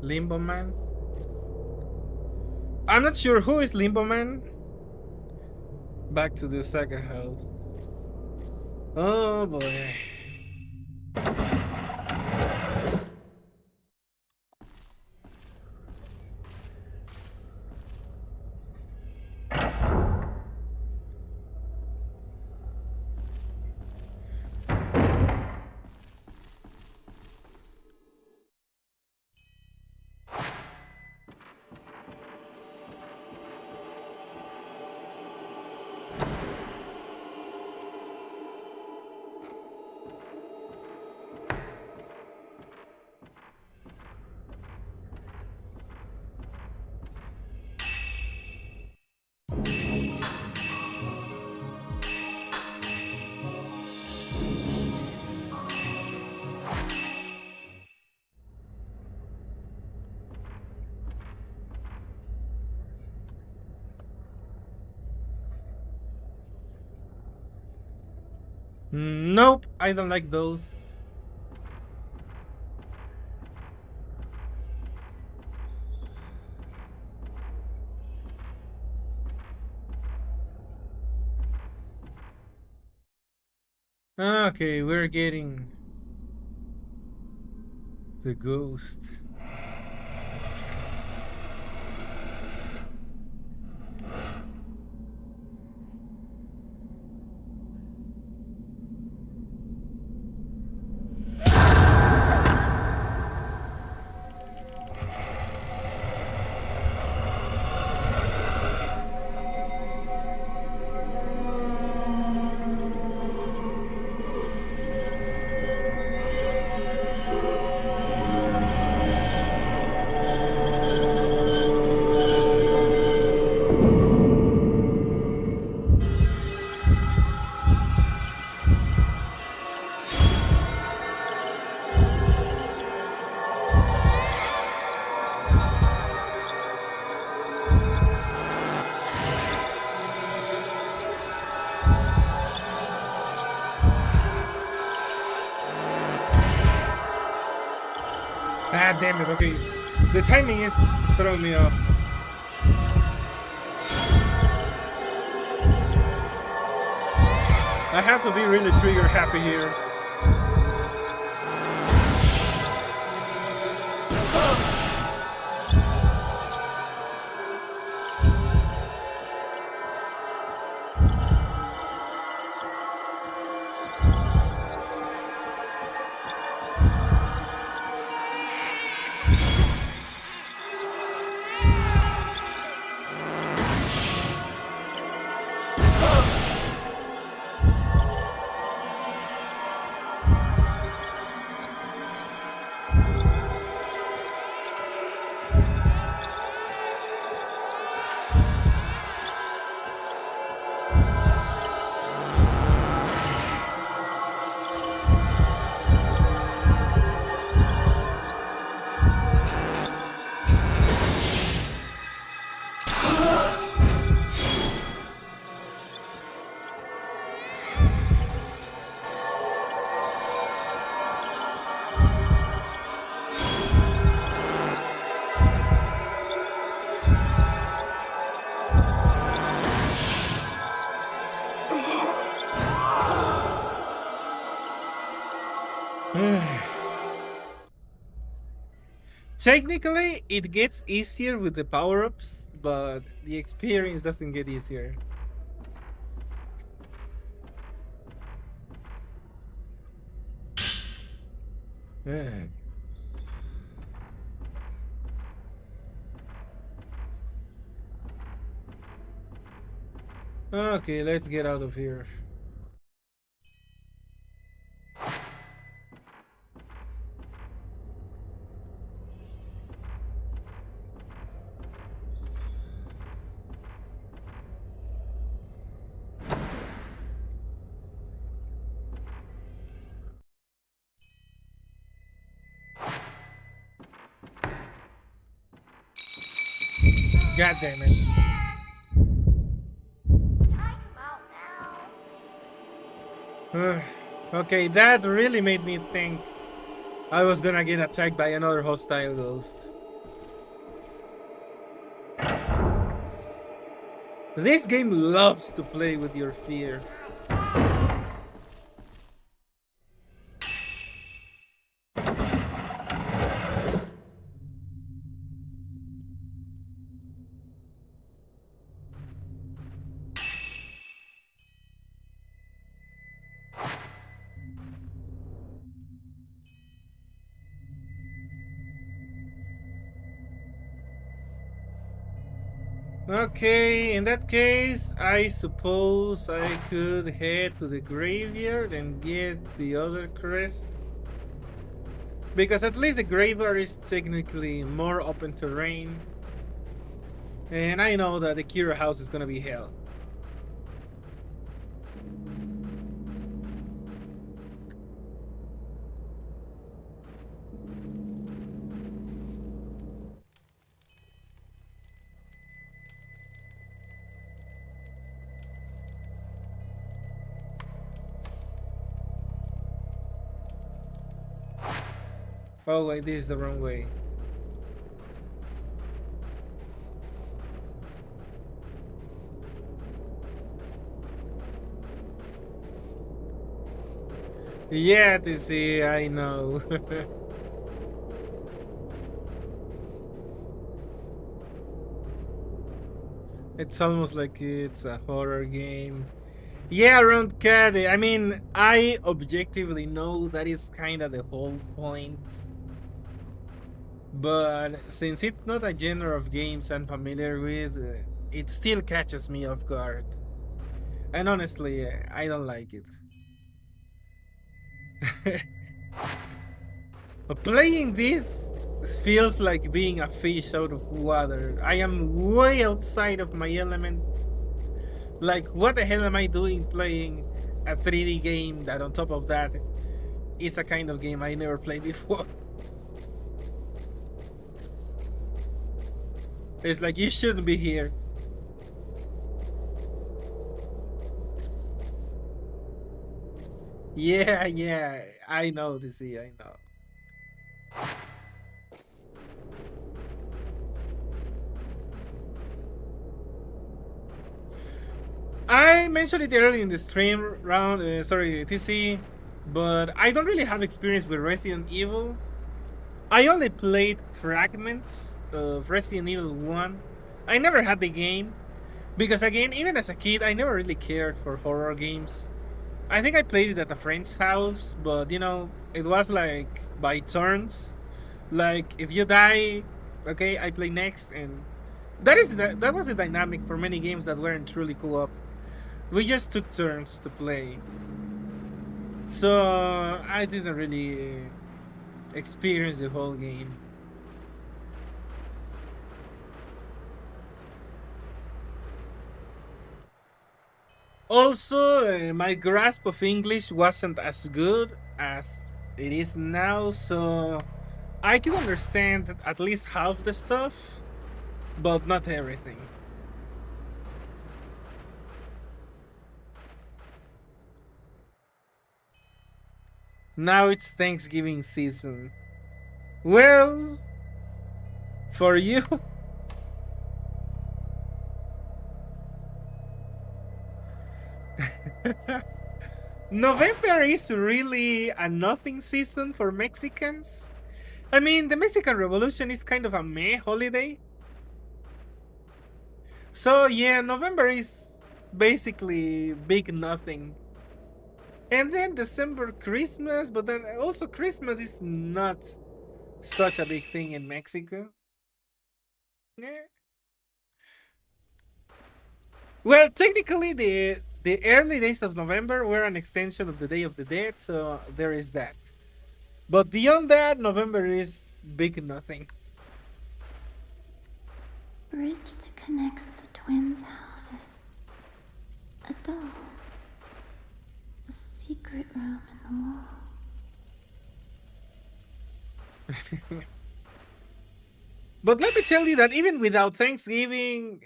Limbo Man? I'm not sure who is Limbo Man. Back to the Saga house. Oh boy. Nope, I don't like those. Okay, we're getting the ghost. Ah, damn it, okay. The timing is throwing me off. I have to be really trigger happy here. Technically, it gets easier with the power ups, but the experience doesn't get easier. Okay, let's get out of here. God damn it. Okay, that really made me think I was gonna get attacked by another hostile ghost. This game loves to play with your fear. Okay, in that case, I suppose I could head to the graveyard and get the other crest. Because at least the graveyard is technically more open terrain. And I know that the Kira house is gonna be hell. Oh wait, this is the wrong way. Yeah, to see, I know. It's almost like it's a horror game. Yeah, around cat. I mean, I objectively know that is kind of the whole point. But since it's not a genre of games I'm familiar with, it still catches me off guard. And honestly, I don't like it. Playing this feels like being a fish out of water. I am way outside of my element. Like, what the hell am I doing playing a 3D game that, on top of that, is a kind of game I never played before? It's like, you shouldn't be here. Yeah, yeah, I know, DC, I know. I mentioned it earlier in the stream round, sorry, TC, but I don't really have experience with Resident Evil. I only played fragments of Resident Evil 1. I never had the game, because again, even as a kid, I never really cared for horror games. I think I played it at a friend's house, but you know, it was like by turns. Like, if you die, okay, I play next, and that was a dynamic for many games that weren't truly co-op. We just took turns to play. So I didn't really experience the whole game. Also, my grasp of English wasn't as good as it is now, so I could understand at least half the stuff, but not everything. Now it's Thanksgiving season. Well, for you. November is really a nothing season for Mexicans. I mean, the Mexican Revolution is kind of a meh holiday. So, yeah, November is basically big nothing. And then December, Christmas, but then also Christmas is not such a big thing in Mexico. Yeah. Well, technically, the early days of November were an extension of the Day of the Dead, so there is that. But beyond that, November is big nothing. Bridge that connects the twins' houses. A doll. A secret room in the wall. But let me tell you that even without Thanksgiving,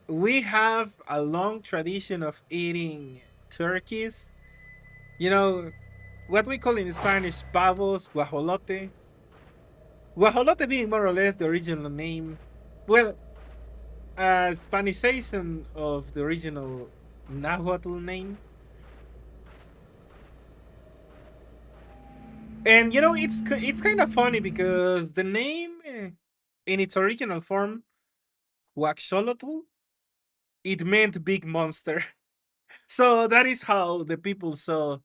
we have a long tradition of eating turkeys. You know, what we call in Spanish pavos, guajolote. Guajolote being more or less the original name. Well, a Spanishization of the original Nahuatl name. And you know, it's kind of funny because the name in its original form, Huaxolotl, it meant big monster. So that is how the people saw.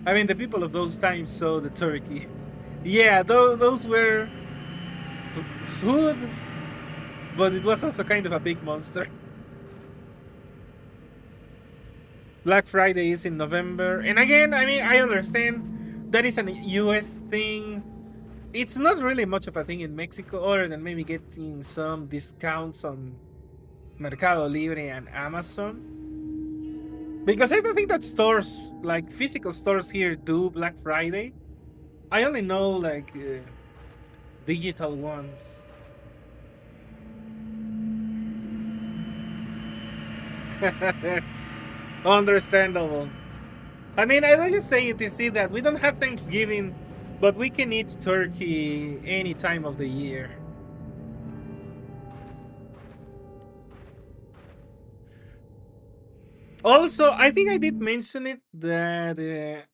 I mean, the people of those times saw the turkey. Yeah, those were food, but it was also kind of a big monster. Black Friday is in November, and again, I mean, I understand that is an US thing. It's not really much of a thing in Mexico, other than maybe getting some discounts on Mercado Libre and Amazon. Because I don't think that stores, like physical stores here, do Black Friday. I only know like digital ones. Understandable. I mean, I was just saying to see that we don't have Thanksgiving, but we can eat turkey any time of the year. Also, I think I did mention it that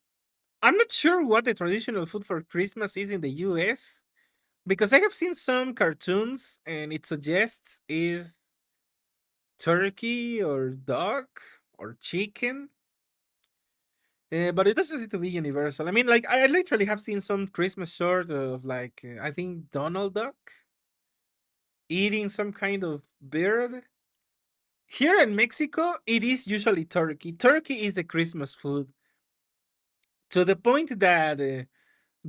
I'm not sure what the traditional food for Christmas is in the US because I have seen some cartoons and it suggests is turkey or duck or chicken. But it doesn't seem to be universal. I mean, like I literally have seen some Christmas short of like I think Donald Duck eating some kind of bird. Here in Mexico, it is usually turkey. Turkey is the Christmas food to the point that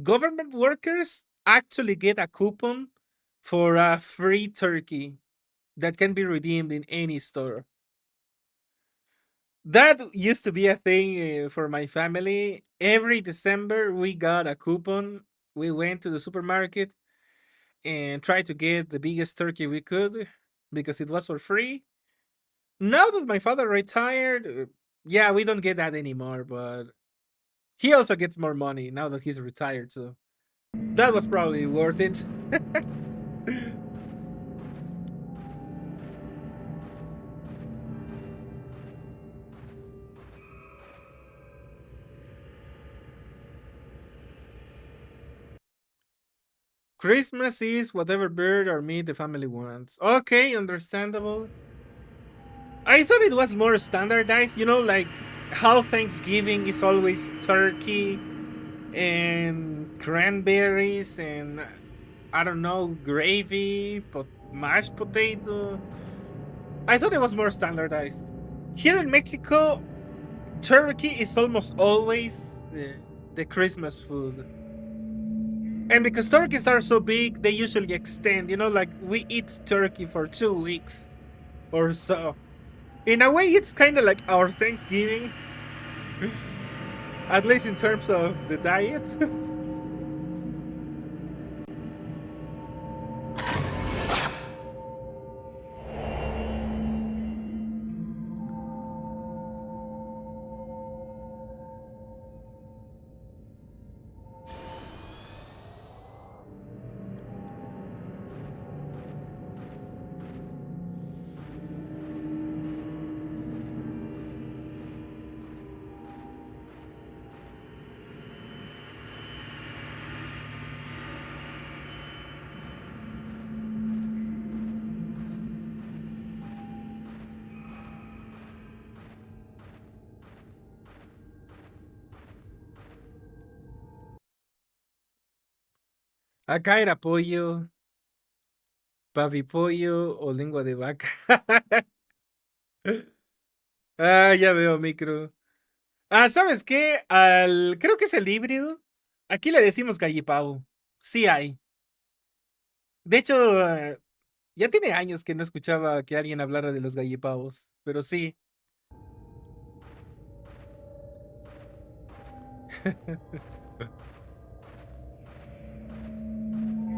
government workers actually get a coupon for a free turkey that can be redeemed in any store. That used to be a thing for my family. Every December, we got a coupon. We went to the supermarket and tried to get the biggest turkey we could because it was for free. Now that my father retired, yeah, we don't get that anymore, but he also gets more money now that he's retired, so that was probably worth it. Christmas is whatever bird or meat the family wants. Okay, understandable. I thought it was more standardized, you know, like how Thanksgiving is always turkey and cranberries and I don't know, gravy, mashed potato. I thought it was more standardized. Here in Mexico, turkey is almost always the Christmas food. And because turkeys are so big, they usually extend. You know, like we eat turkey for 2 weeks or so. In a way, it's kind of like our Thanksgiving, at least in terms of the diet. Acá era pollo, pollo o lengua de vaca. Ah, ya veo, micro. Ah, ¿sabes qué? Creo que es el híbrido. Aquí le decimos gallipavo. Sí hay. De hecho, ya tiene años que no escuchaba que alguien hablara de los gallipavos, pero sí.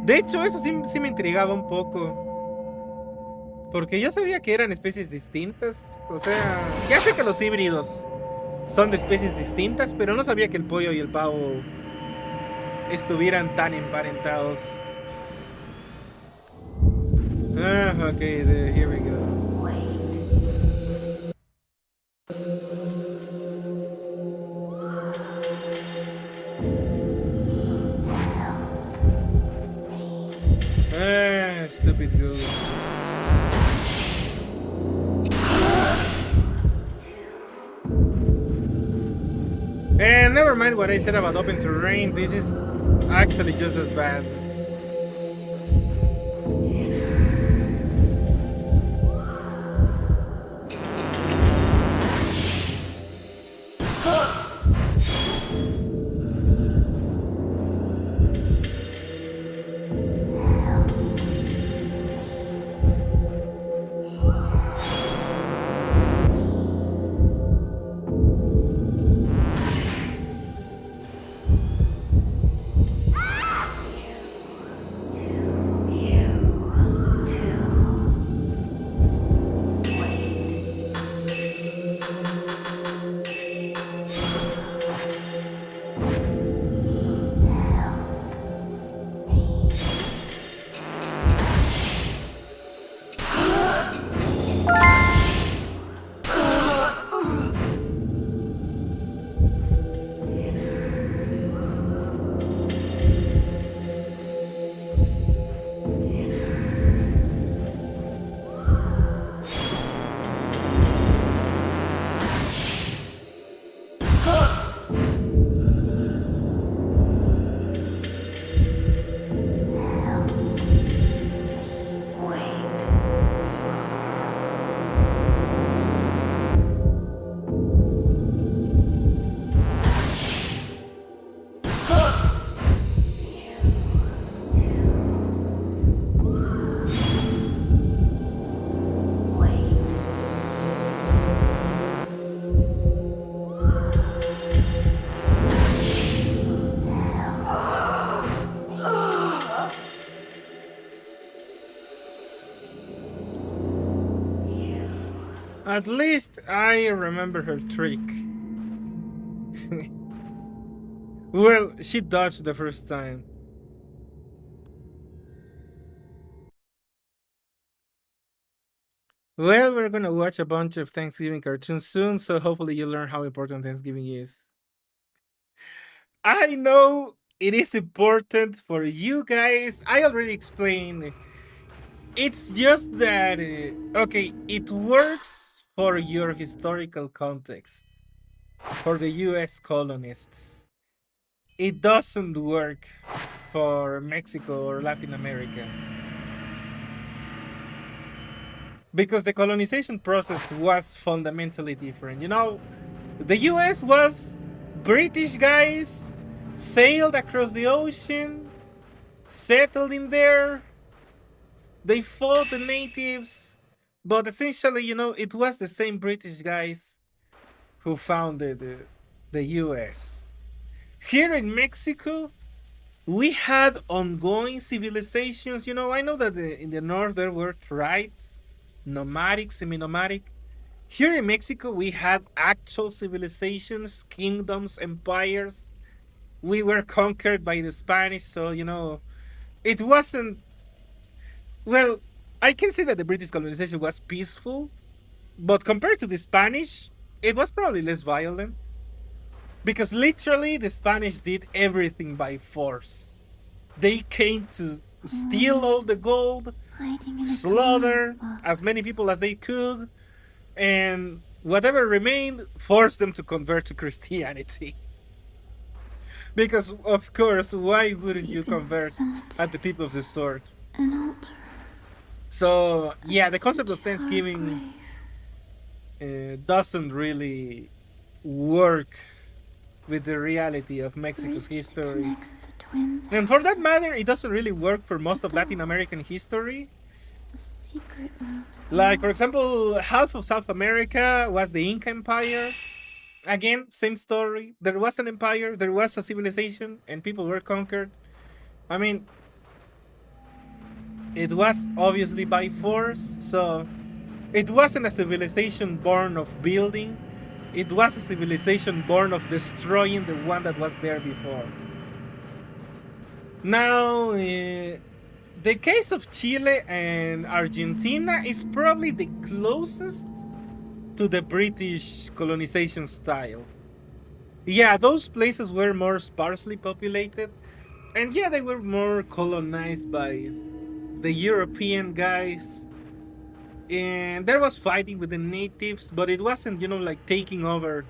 De hecho, eso sí me intrigaba un poco. Porque yo sabía que eran especies distintas. O sea, ya sé que los híbridos son de especies distintas, pero no sabía que el pollo y el pavo estuvieran tan emparentados. Ah, okay, here we go. Ah, stupid goose. And never mind what I said about open terrain. This is actually just as bad. At least I remember her trick. Well, she dodged the first time. Well, we're gonna watch a bunch of Thanksgiving cartoons soon, so hopefully you learn how important Thanksgiving is. I know it is important for you guys. I already explained. It's just that, okay, it works for your historical context, for the US colonists. It doesn't work for Mexico or Latin America. Because the colonization process was fundamentally different. You know, the US was British guys, sailed across the ocean, settled in there, they fought the natives, but essentially, you know, it was the same British guys who founded the US. Here in Mexico, we had ongoing civilizations. You know, I know that in the north there were tribes, nomadic, semi nomadic. Here in Mexico, we had actual civilizations, kingdoms, empires. We were conquered by the Spanish, so, you know, it wasn't. Well, I can say that the British colonization was peaceful, but compared to the Spanish, it was probably less violent. Because literally, the Spanish did everything by force. They came to steal all the gold, slaughter as many people as they could, and whatever remained, forced them to convert to Christianity. Because of course, why wouldn't you Deep in the convert at the cemetery, tip of the sword? an altar, So a yeah, the concept of Tsuchihara Thanksgiving grave. doesn't really work with the reality of Mexico's Bridge that history. connects the twins' And for that houses. matter, it doesn't really work for A most of Latin door, American history. a secret room in the Like, for wall. example, half of South America was the Inca Empire. Again, same story. There was an empire, there was a civilization, and people were conquered. I mean, it was obviously by force, so it wasn't a civilization born of building. It was a civilization born of destroying the one that was there before. Now, the case of Chile and Argentina is probably the closest to the British colonization style. Yeah, those places were more sparsely populated, and yeah, they were more colonized by the European guys. And there was fighting with the natives, but it wasn't, like taking over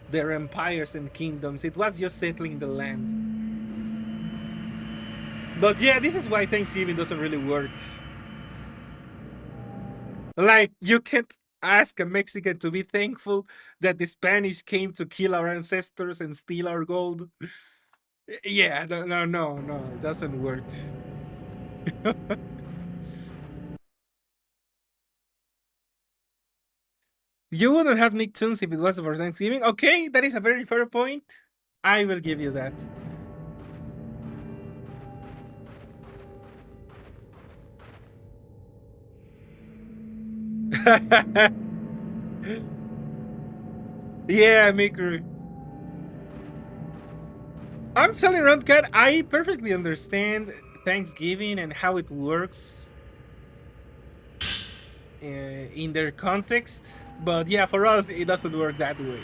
their empires and kingdoms. It was just settling the land. But yeah, this is why Thanksgiving doesn't really work. Like, you can't ask a Mexican to be thankful that the Spanish came to kill our ancestors and steal our gold. Yeah, no, no, no, no, it doesn't work. You wouldn't have Nicktoons if it was for Thanksgiving. Okay, that is a very fair point. I will give you that. Yeah, Mikru. I'm telling Rundcat, I perfectly understand Thanksgiving and how it works in their context. But yeah, for us, it doesn't work that way.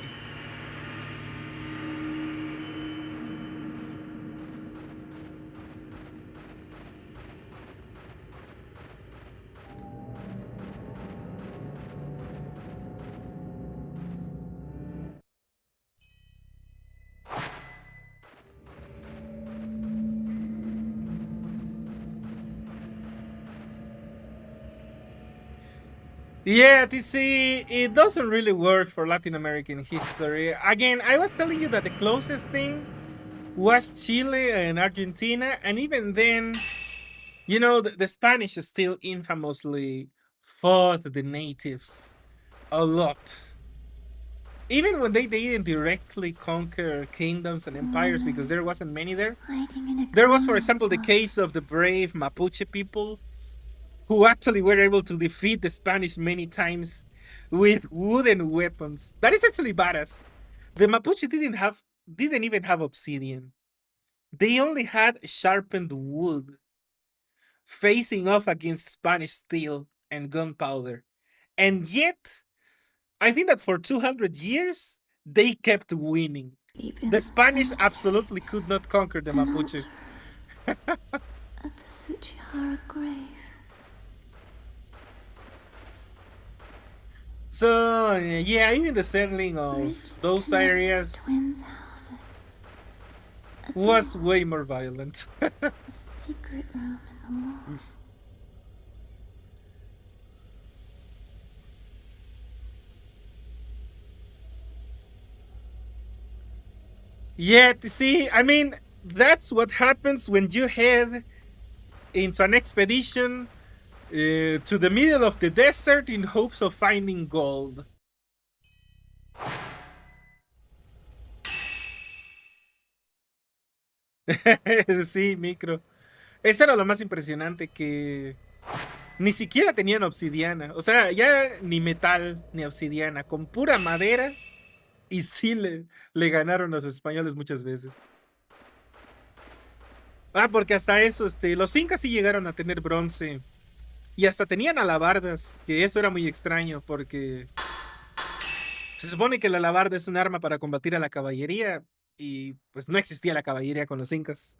Yeah, TC, it doesn't really work for Latin American history. Again, I was telling you that the closest thing was Chile and Argentina, and even then, the Spanish still infamously fought the natives a lot. Even when they didn't directly conquer kingdoms and empires because there wasn't many there. Hiding in a There was, for corner example, the of case of the brave Mapuche people who actually were able to defeat the Spanish many times with wooden weapons. That is actually badass. The Mapuche didn't even have obsidian. They only had sharpened wood facing off against Spanish steel and gunpowder. And yet, I think that for 200 years, they kept winning. deep in The the Spanish cemetery. absolutely could not conquer the An Mapuche. altar at the Tsuchihara grave. So, yeah, even the settling Bridge of that those connects the areas twins' houses. A was door, way more violent. a secret room in the wall. Yeah, see, I mean, that's what happens when you head into an expedition to the middle of the desert in hopes of finding gold. Sí, micro. Eso era lo más impresionante, que ni siquiera tenían obsidiana. O sea, ya ni metal ni obsidiana. Con pura madera. Y sí le ganaron a los españoles muchas veces. Ah, porque hasta eso, los incas sí llegaron a tener bronce. Y hasta tenían alabardas, que eso era muy extraño, porque se supone que la alabarda es un arma para combatir a la caballería. Y pues no existía la caballería con los incas.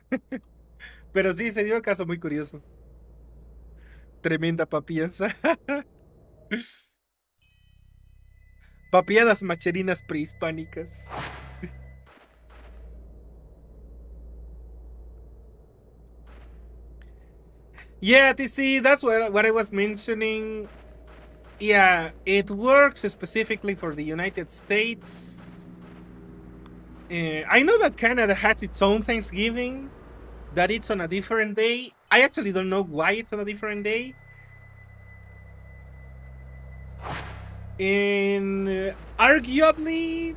Pero sí, se dio un caso muy curioso. Tremenda papianza. Papiadas macherinas prehispánicas. Yeah, TC, that's what I was mentioning. Yeah, it works specifically for the United States. I know that Canada has its own Thanksgiving, that it's on a different day. I actually don't know why it's on a different day. And arguably,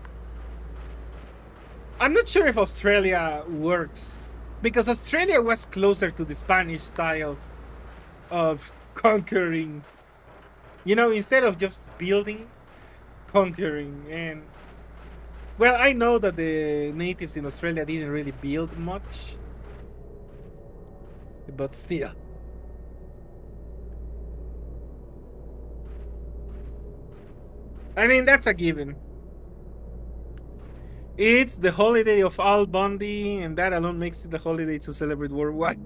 I'm not sure if Australia works because Australia was closer to the Spanish style of conquering. Instead of just building, conquering. And well, I know that the natives in Australia didn't really build much, but still. I mean, that's a given. It's the holiday of Al Bundy, and that alone makes it the holiday to celebrate worldwide.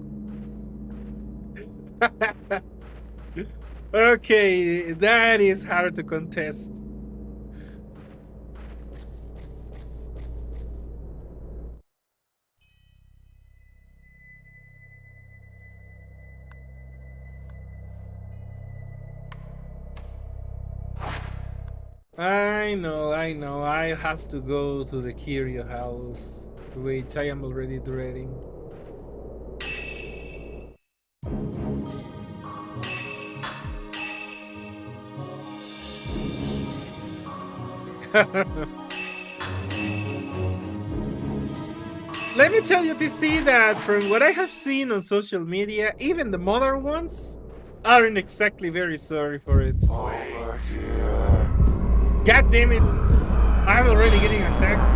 Okay, that is hard to contest. I know. I have to go to the Curio house, which I am already dreading. Let me tell you, TC, that from what I have seen on social media, even the modern ones aren't exactly very sorry for it. God damn it! I'm already getting attacked.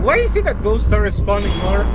Why is it that ghosts are respawning more?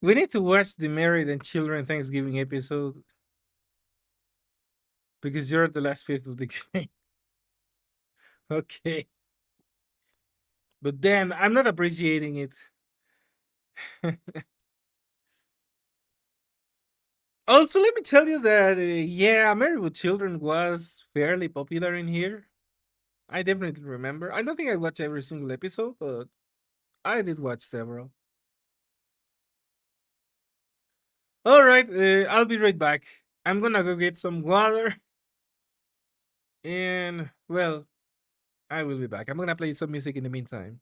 We need to watch the Married and Children Thanksgiving episode because you're the last fifth of the game. Okay. But damn, I'm not appreciating it. Also, let me tell you that, yeah, Married with Children was fairly popular in here. I definitely remember. I don't think I watched every single episode, but I did watch several. All right, I'll be right back. I'm gonna go get some water, and well, I will be back. I'm gonna play some music in the meantime.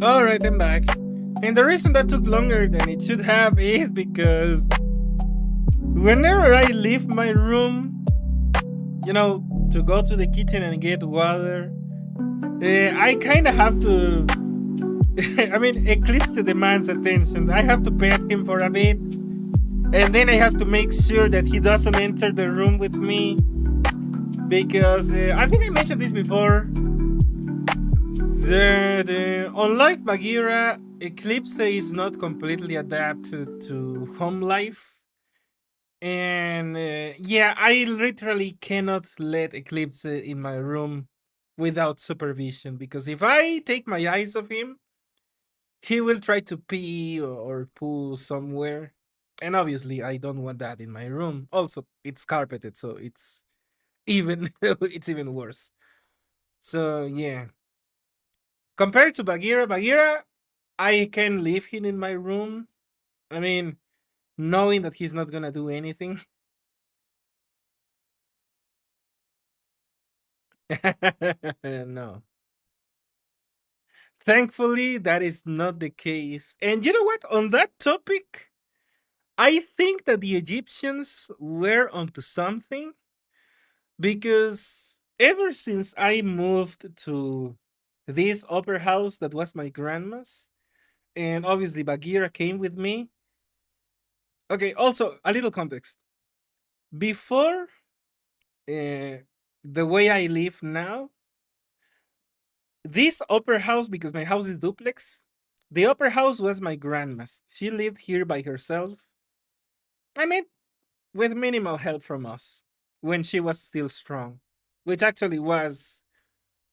Alright, I'm back. And the reason that took longer than it should have is because whenever I leave my room, to go to the kitchen and get water, I kind of have to. I mean, Eclipse demands attention. I have to pet him for a bit, and then I have to make sure that he doesn't enter the room with me. Because I think I mentioned this before. Unlike Bagheera, Eclipse is not completely adapted to home life. And yeah, I literally cannot let Eclipse in my room without supervision, because if I take my eyes off him, he will try to pee or poo somewhere. And obviously, I don't want that in my room. Also, it's carpeted, so it's even worse. So yeah, compared to Bagheera, I can leave him in my room. I mean, knowing that he's not gonna do anything. No. Thankfully, that is not the case. And you know what? On that topic, I think that the Egyptians were onto something, because ever since I moved to this upper house that was my grandma's, and obviously Bagheera came with me. Okay, also a little context. Before the way I live now, this upper house, because my house is duplex, the upper house was my grandma's. She lived here by herself. I mean, with minimal help from us when she was still strong, which actually was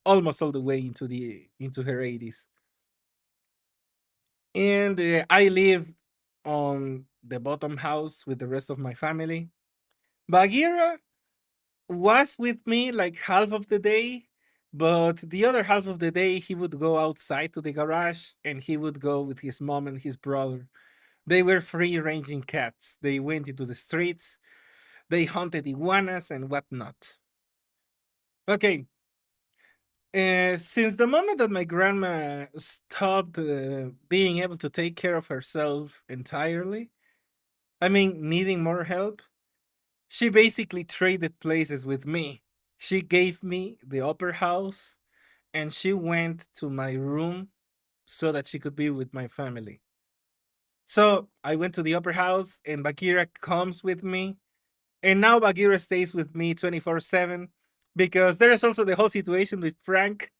almost all the way into her 80s. And I lived on the bottom house with the rest of my family. Bagheera was with me like half of the day, but the other half of the day he would go outside to the garage and he would go with his mom and his brother. They were free ranging cats. They went into the streets, they hunted iguanas and whatnot. Okay, since the moment that my grandma stopped being able to take care of herself entirely, I mean, needing more help, she basically traded places with me. She gave me the upper house and she went to my room so that she could be with my family. So I went to the upper house and Bagheera comes with me. And now Bagheera stays with me 24/7, because there is also the whole situation with Frank.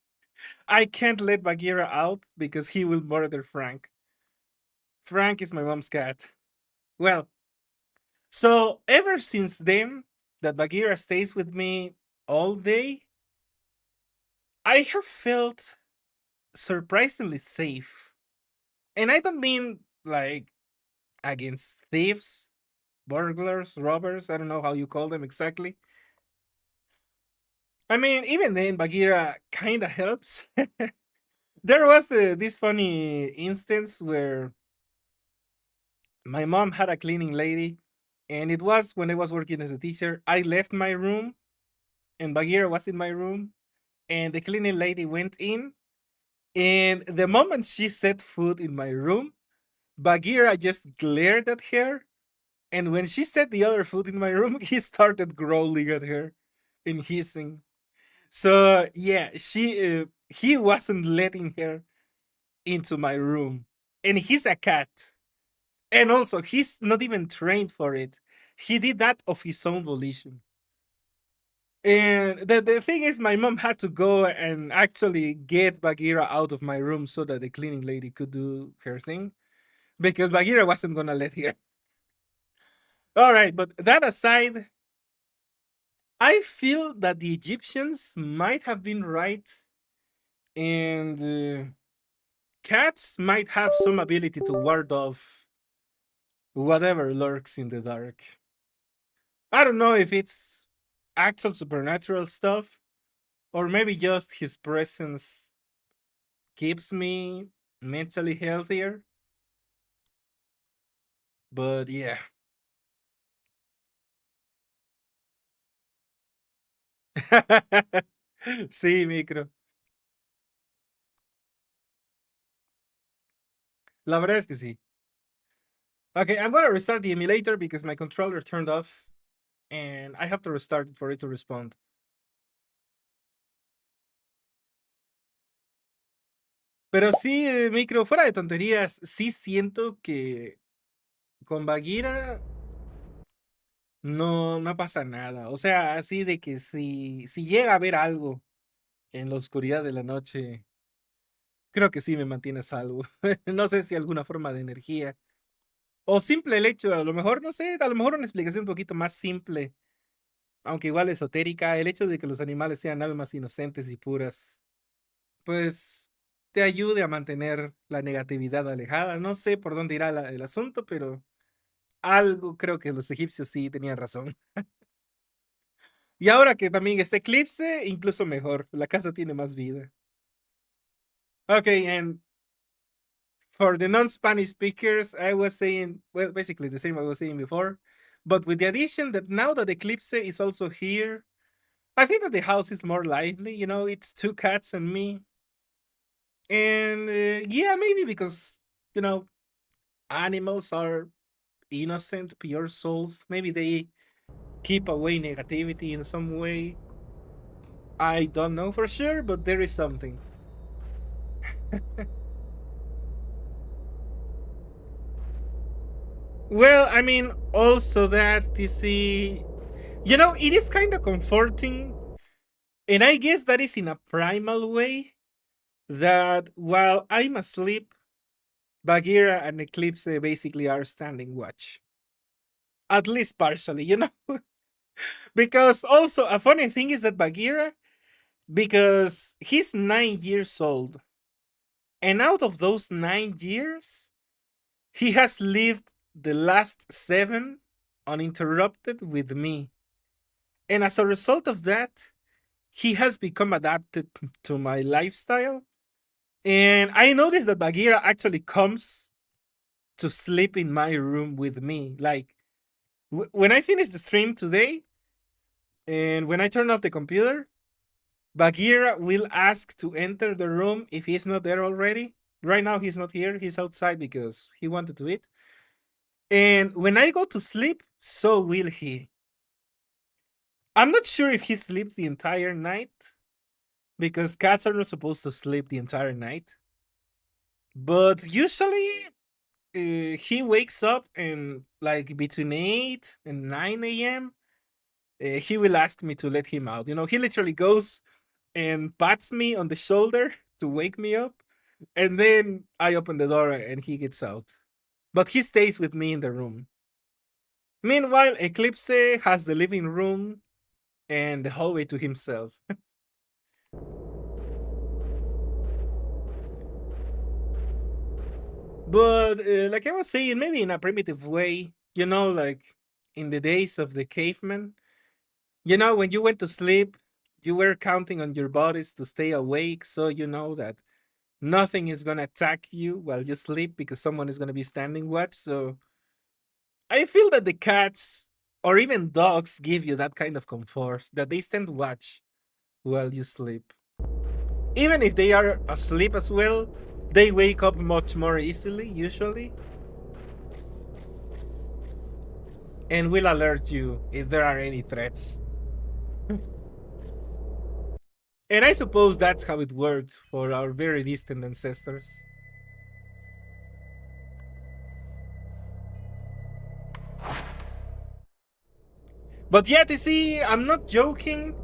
I can't let Bagheera out because he will murder Frank. Frank is my mom's cat. Well, so ever since then that Bagheera stays with me all day, I have felt surprisingly safe. And I don't mean like against thieves, burglars, robbers, I don't know how you call them exactly. I mean, even then, Bagheera kind of helps. There was this funny instance where my mom had a cleaning lady, and it was when I was working as a teacher. I left my room, and Bagheera was in my room, and the cleaning lady went in. And the moment she set foot in my room, Bagheera just glared at her. And when she set the other foot in my room, he started growling at her and hissing. So yeah, he wasn't letting her into my room. And he's a cat. And also, he's not even trained for it. He did that of his own volition. And the thing is, my mom had to go and actually get Bagheera out of my room so that the cleaning lady could do her thing because Bagheera wasn't gonna let her. All right, but that aside, I feel that the Egyptians might have been right, and cats might have some ability to ward off whatever lurks in the dark. I don't know if it's actual supernatural stuff or maybe just his presence keeps me mentally healthier. But yeah. Sí, micro. La verdad es que sí. Okay, I'm gonna restart the emulator because my controller turned off and I have to restart it for it to respond. Pero sí, micro, fuera de tonterías, sí siento que con Bagheera no pasa nada. O sea, así de que si llega a haber algo en la oscuridad de la noche, creo que sí me mantiene a salvo. No sé si alguna forma de energía. O simple el hecho, a lo mejor, no sé, a lo mejor una explicación un poquito más simple, aunque igual esotérica, el hecho de que los animales sean almas inocentes y puras, pues te ayude a mantener la negatividad alejada. No sé por dónde irá el asunto, pero algo creo que los egipcios sí tenían razón. Y ahora que también está eclipse, incluso mejor, la casa tiene más vida. Okay, and for the non-Spanish speakers, I was saying, well, basically the same I was saying before, but with the addition that now that Eclipse is also here, I think that the house is more lively. You know, it's two cats and me, and yeah, maybe because you know animals are innocent, pure souls. Maybe they keep away negativity in some way. I don't know for sure, but there is something. Well, I mean, also that you see, you know, it is kind of comforting, and I guess that is in a primal way that while I'm asleep, Bagheera and Eclipse basically are standing watch. At least partially, you know? Because also, a funny thing is that Bagheera, because he's 9 years old, and out of those 9 years, he has lived the last seven uninterrupted with me. And as a result of that, he has become adapted to my lifestyle. And I noticed that Bagheera actually comes to sleep in my room with me. Like when I finish the stream today, and when I turn off the computer, Bagheera will ask to enter the room if he's not there already. Right now, he's not here. He's outside because he wanted to eat. And when I go to sleep, so will he. I'm not sure if he sleeps the entire night because cats are not supposed to sleep the entire night. But usually, he wakes up and like between 8 and 9 a.m. He will ask me to let him out. You know, he literally goes and pats me on the shoulder to wake me up, and then I open the door and he gets out. But he stays with me in the room. Meanwhile, Eclipse has the living room and the hallway to himself. But like I was saying, maybe in a primitive way, you know, like in the days of the cavemen, you know, when you went to sleep, you were counting on your bodies to stay awake so you know that nothing is going to attack you while you sleep because someone is going to be standing watch. So I feel that the cats or even dogs give you that kind of comfort that they stand watch while you sleep. Even if they are asleep as well, they wake up much more easily, usually, and will alert you if there are any threats. And I suppose that's how it worked for our very distant ancestors. But yeah, you see, I'm not joking.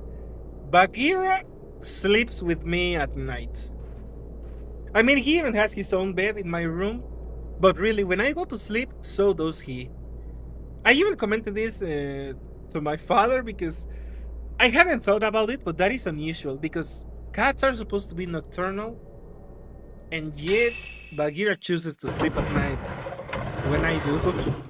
Bagheera sleeps with me at night. I mean, he even has his own bed in my room, but really, when I go to sleep, so does he. I even commented this to my father because I hadn't thought about it, but that is unusual because cats are supposed to be nocturnal, and yet Bagheera chooses to sleep at night when I do.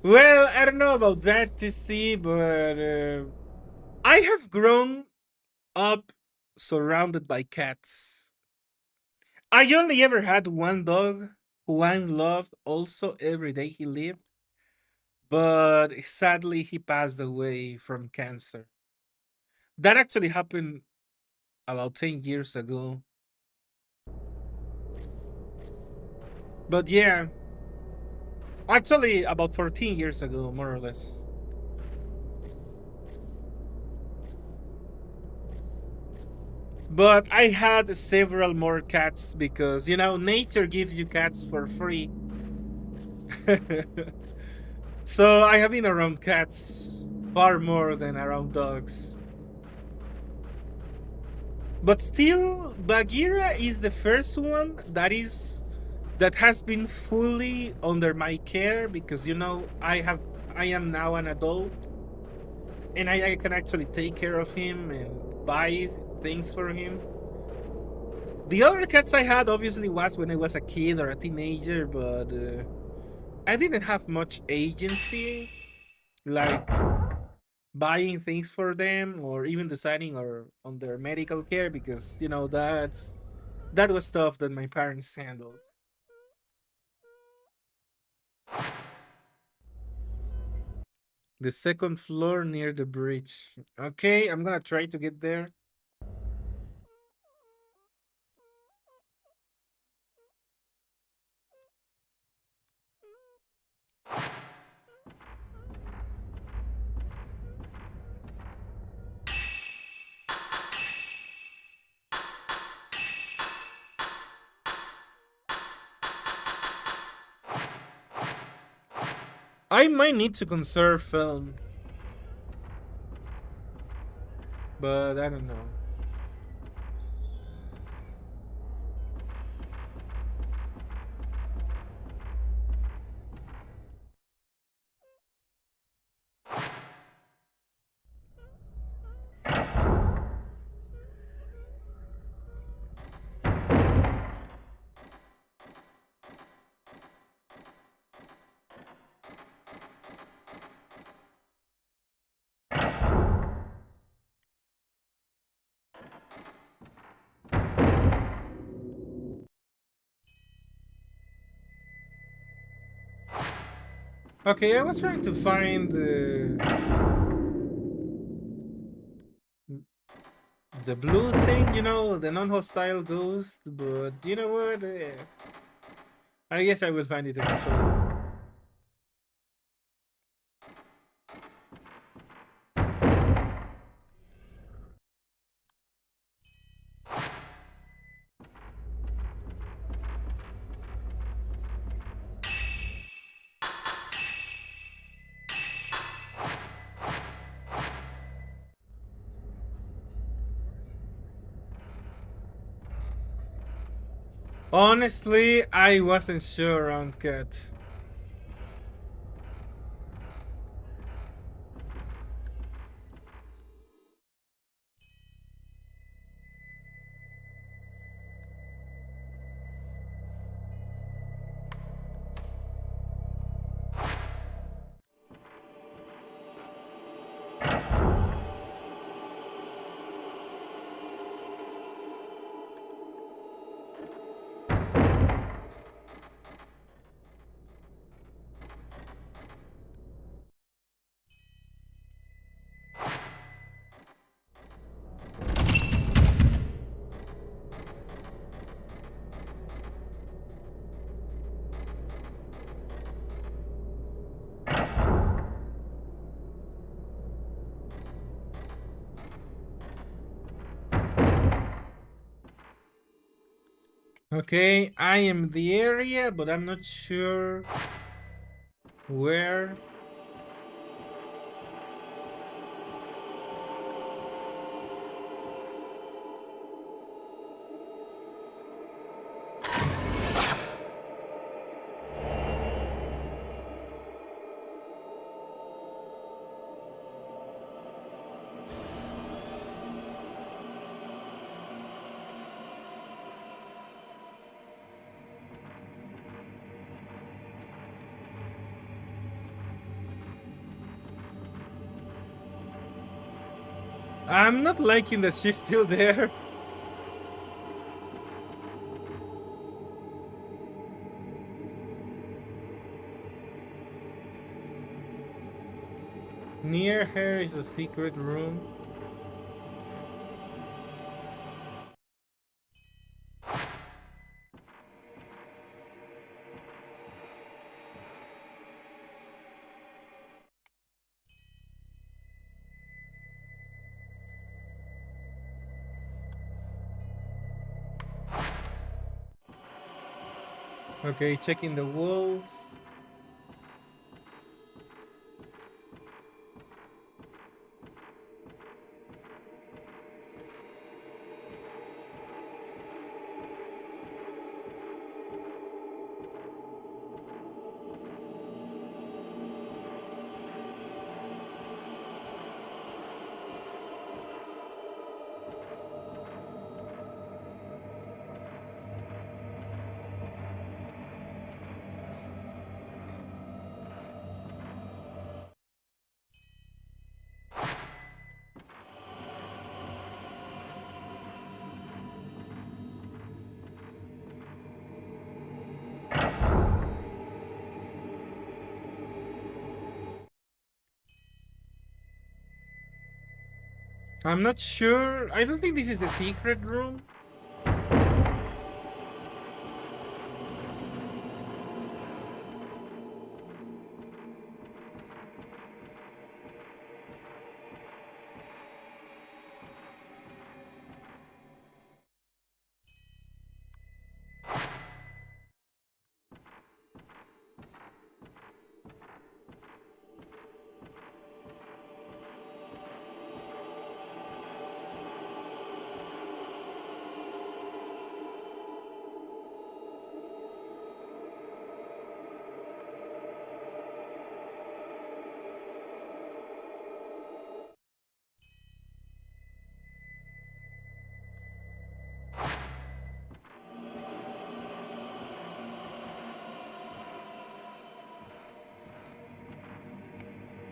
Well, I don't know about that, TC, but I have grown up surrounded by cats. I only ever had one dog who I loved also every day he lived, but sadly he passed away from cancer. That actually happened about 10 years ago. But yeah, actually about 14 years ago, more or less. But I had several more cats because, nature gives you cats for free. So I have been around cats far more than around dogs. But still, Bagheera is the first one that has been fully under my care because I am now an adult and I can actually take care of him and buy things for him. The other cats I had obviously was when I was a kid or a teenager, but I didn't have much agency, like buying things for them or even deciding or on their medical care because that was stuff that my parents handled. The second floor near the bridge. Okay, I'm gonna try to get there. I might need to conserve film, but I don't know. Okay, I was trying to find the blue thing, the non-hostile ghost, but you know what? I guess I will find it eventually. Honestly, I wasn't sure on Cat. Okay, I am the area, but I'm not sure where. I'm not liking that she's still there. Near her is a secret room. Okay, checking the walls. I'm not sure. I don't think this is the secret room.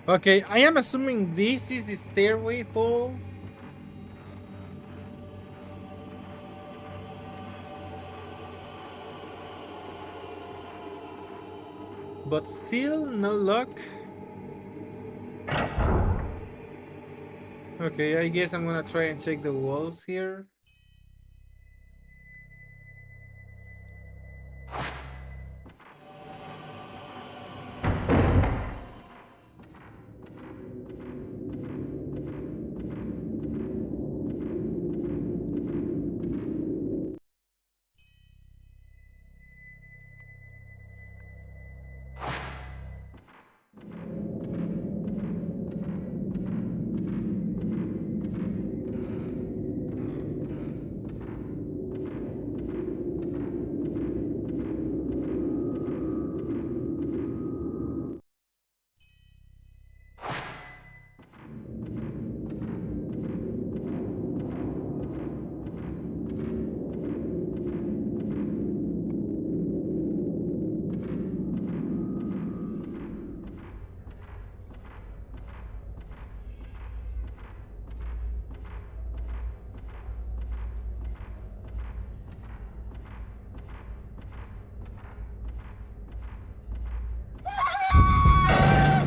Okay, I am assuming this is the stairway hole. But still no luck. Okay, I guess I'm gonna try and check the walls here.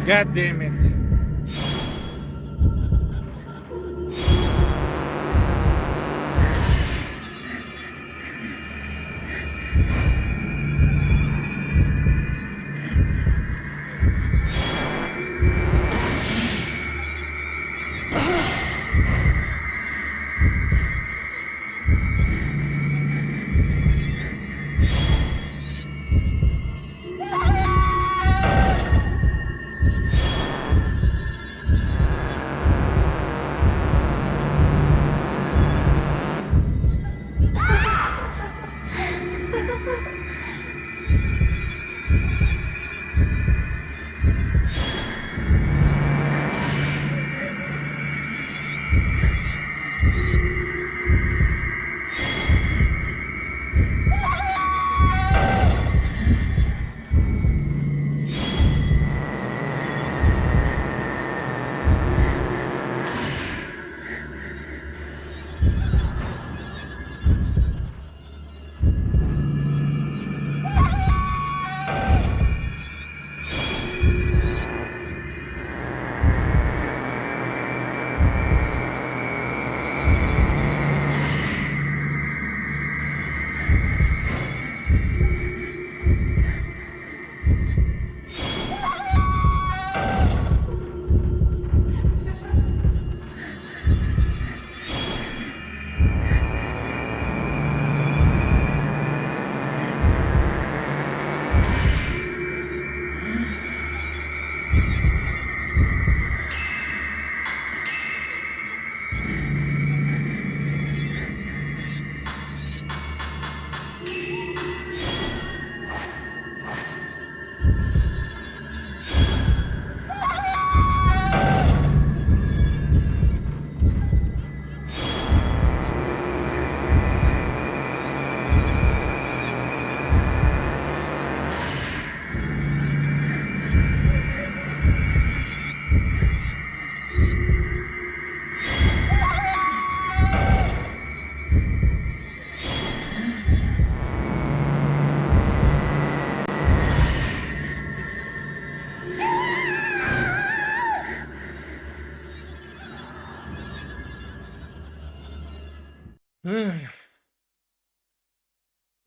God damn it.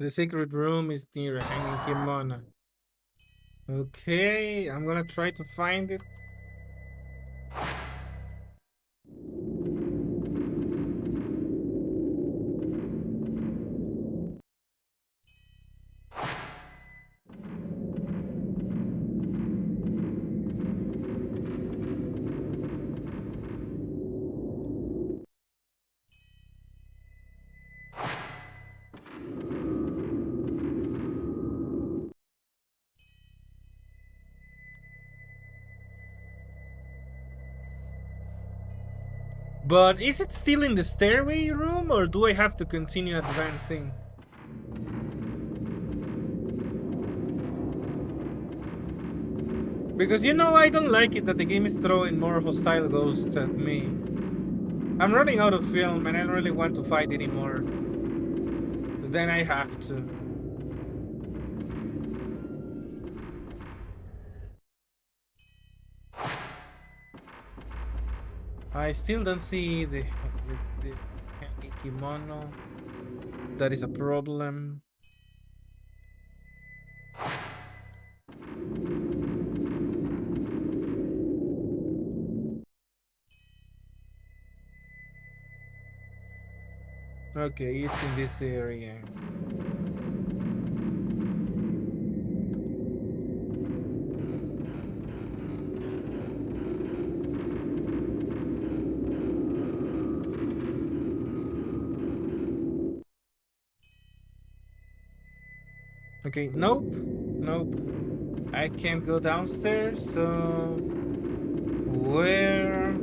The secret room is near a hanging kimono. Okay, I'm gonna try to find it. But is it still in the stairway room, or do I have to continue advancing? Because you know I don't like it that the game is throwing more hostile ghosts at me. I'm running out of film and I don't really want to fight anymore. Then I have to. I still don't see the hanging kimono. That is a problem. Okay, it's in this area. Okay, nope. Nope. I can't go downstairs, so... Where...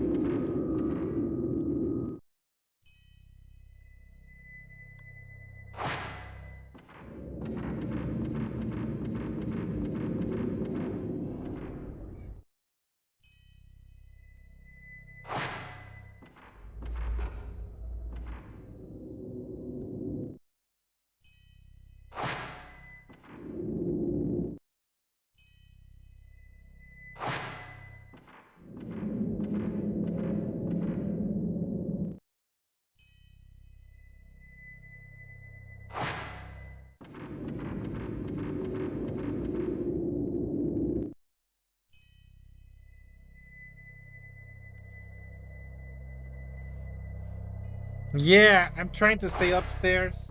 Yeah, I'm trying to stay upstairs.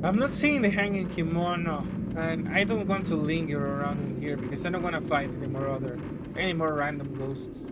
I'm not seeing the hanging kimono, and I don't want to linger around in here because I don't want to fight any more random ghosts.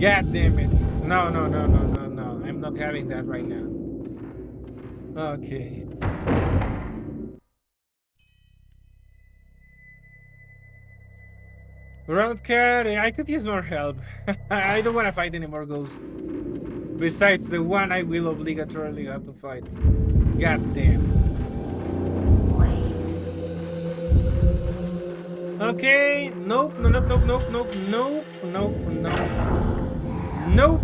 God damn it. No, no, no, no, no, no. I'm not having that right now. Okay. Round cat, I could use more help. I don't want to fight any more ghosts. Besides the one I will obligatorily have to fight. God damn. Wait. Okay, nope, no, nope, nope, nope, nope, nope, nope, nope, nope.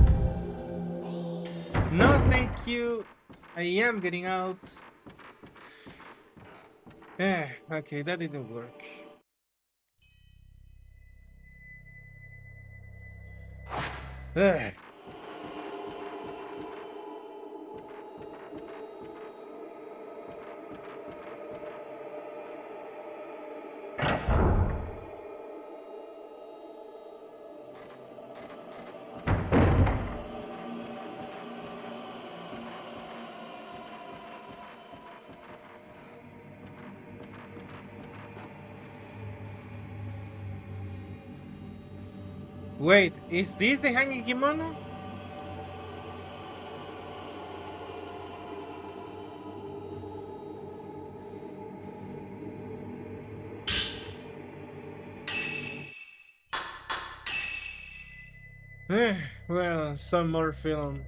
No, thank you. I am getting out. Okay, that didn't work. Eh. Wait, is this the hanging kimono? Well, some more film.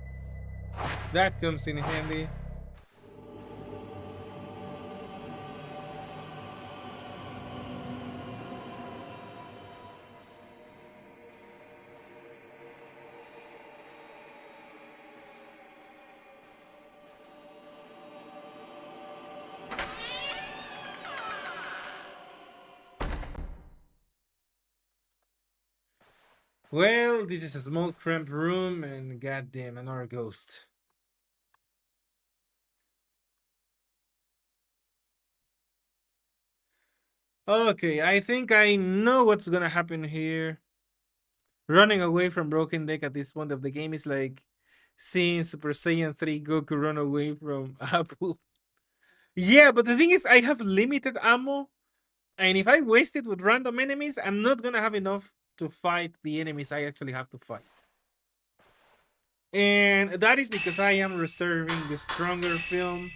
That comes in handy. Well, this is a small cramped room and goddamn another ghost. Okay, I think I know what's gonna happen here. Running away from Broken Deck at this point of the game is like seeing Super Saiyan 3 Goku run away from Apple. Yeah, but the thing is, I have limited ammo, and if I waste it with random enemies, I'm not gonna have enough to fight the enemies I actually have to fight. And that is because I am reserving the stronger film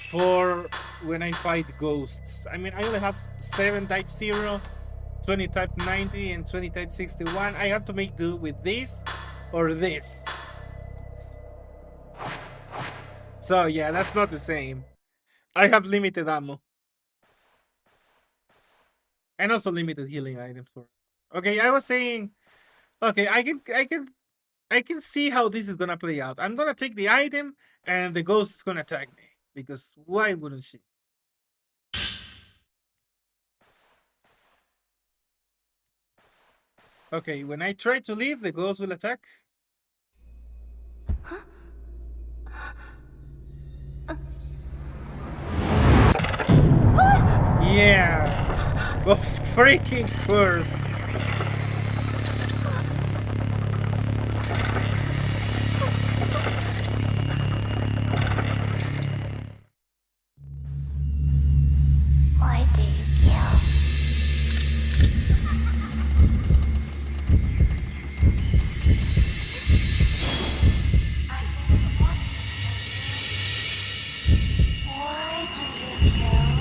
for when I fight ghosts. I mean, I only have 7 type 0, 20 type 90, and 20 type 61. I have to make do with this or this. So yeah, that's not the same. I have limited ammo. And also limited healing items for. Okay, I was saying, okay, I can see how this is gonna play out. I'm gonna take the item and the ghost is gonna attack me. Because why wouldn't she? Okay, when I try to leave, the ghost will attack. Yeah. Of freaking course. Why do you kill? Why do you kill?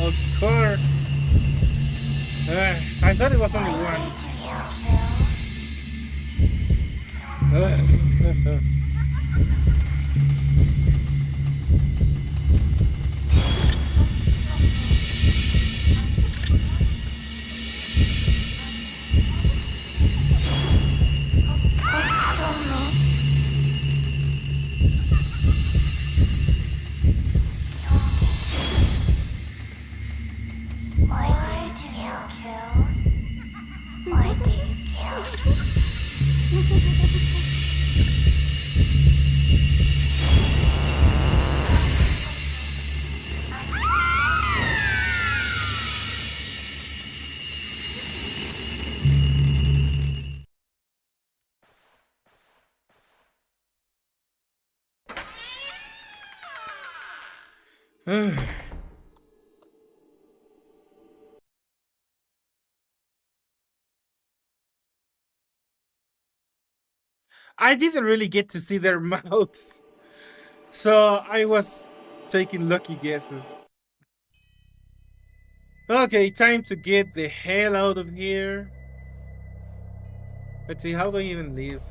Of course. I thought it was only one. Why did you kill? Why did you kill? I didn't really get to see their mouths, so I was taking lucky guesses. Okay, time to get the hell out of here. Let's see, how do I even leave?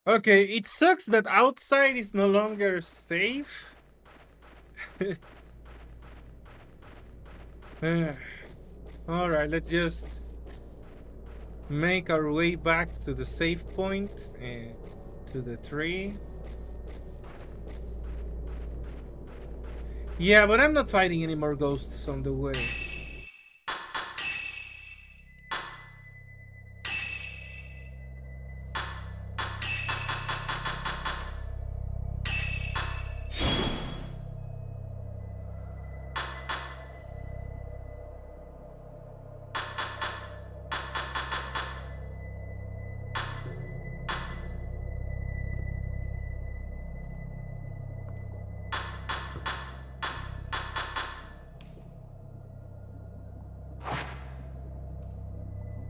Okay, it sucks that outside is no longer safe. Alright, let's just make our way back to the save point and to the tree. Yeah, but I'm not fighting any more ghosts on the way.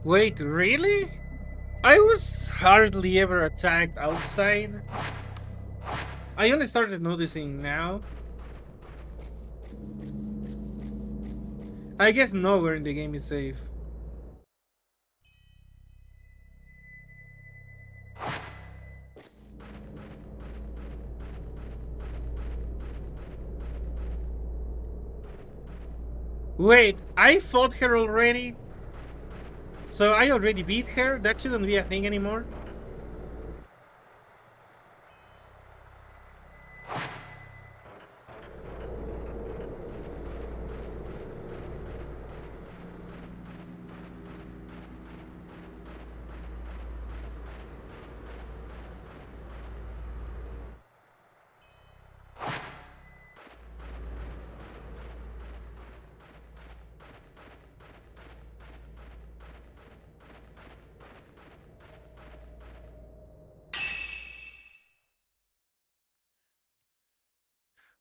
Wait, really? I was hardly ever attacked outside. I only started noticing now. I guess nowhere in the game is safe. Wait, I fought her already? So I already beat her? That shouldn't be a thing anymore?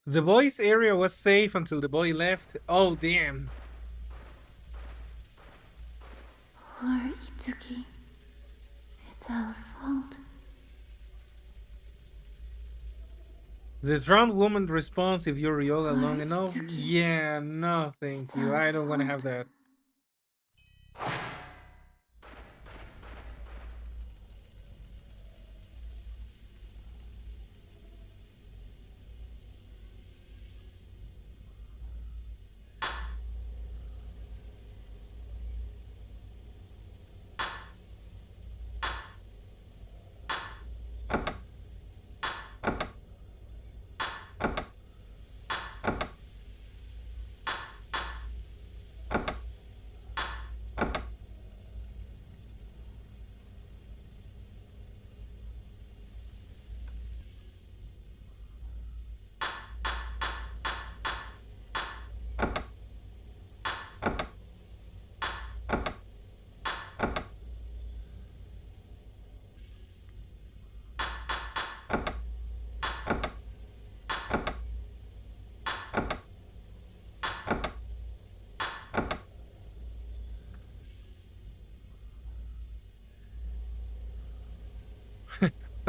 The boy's area was safe until the boy left. Oh, damn. Poor Itsuki. It's our fault. The drowned woman responds if you're yoga Poor long enough. Itsuki. Yeah, no, thank It's you. our I don't want to have fault. that.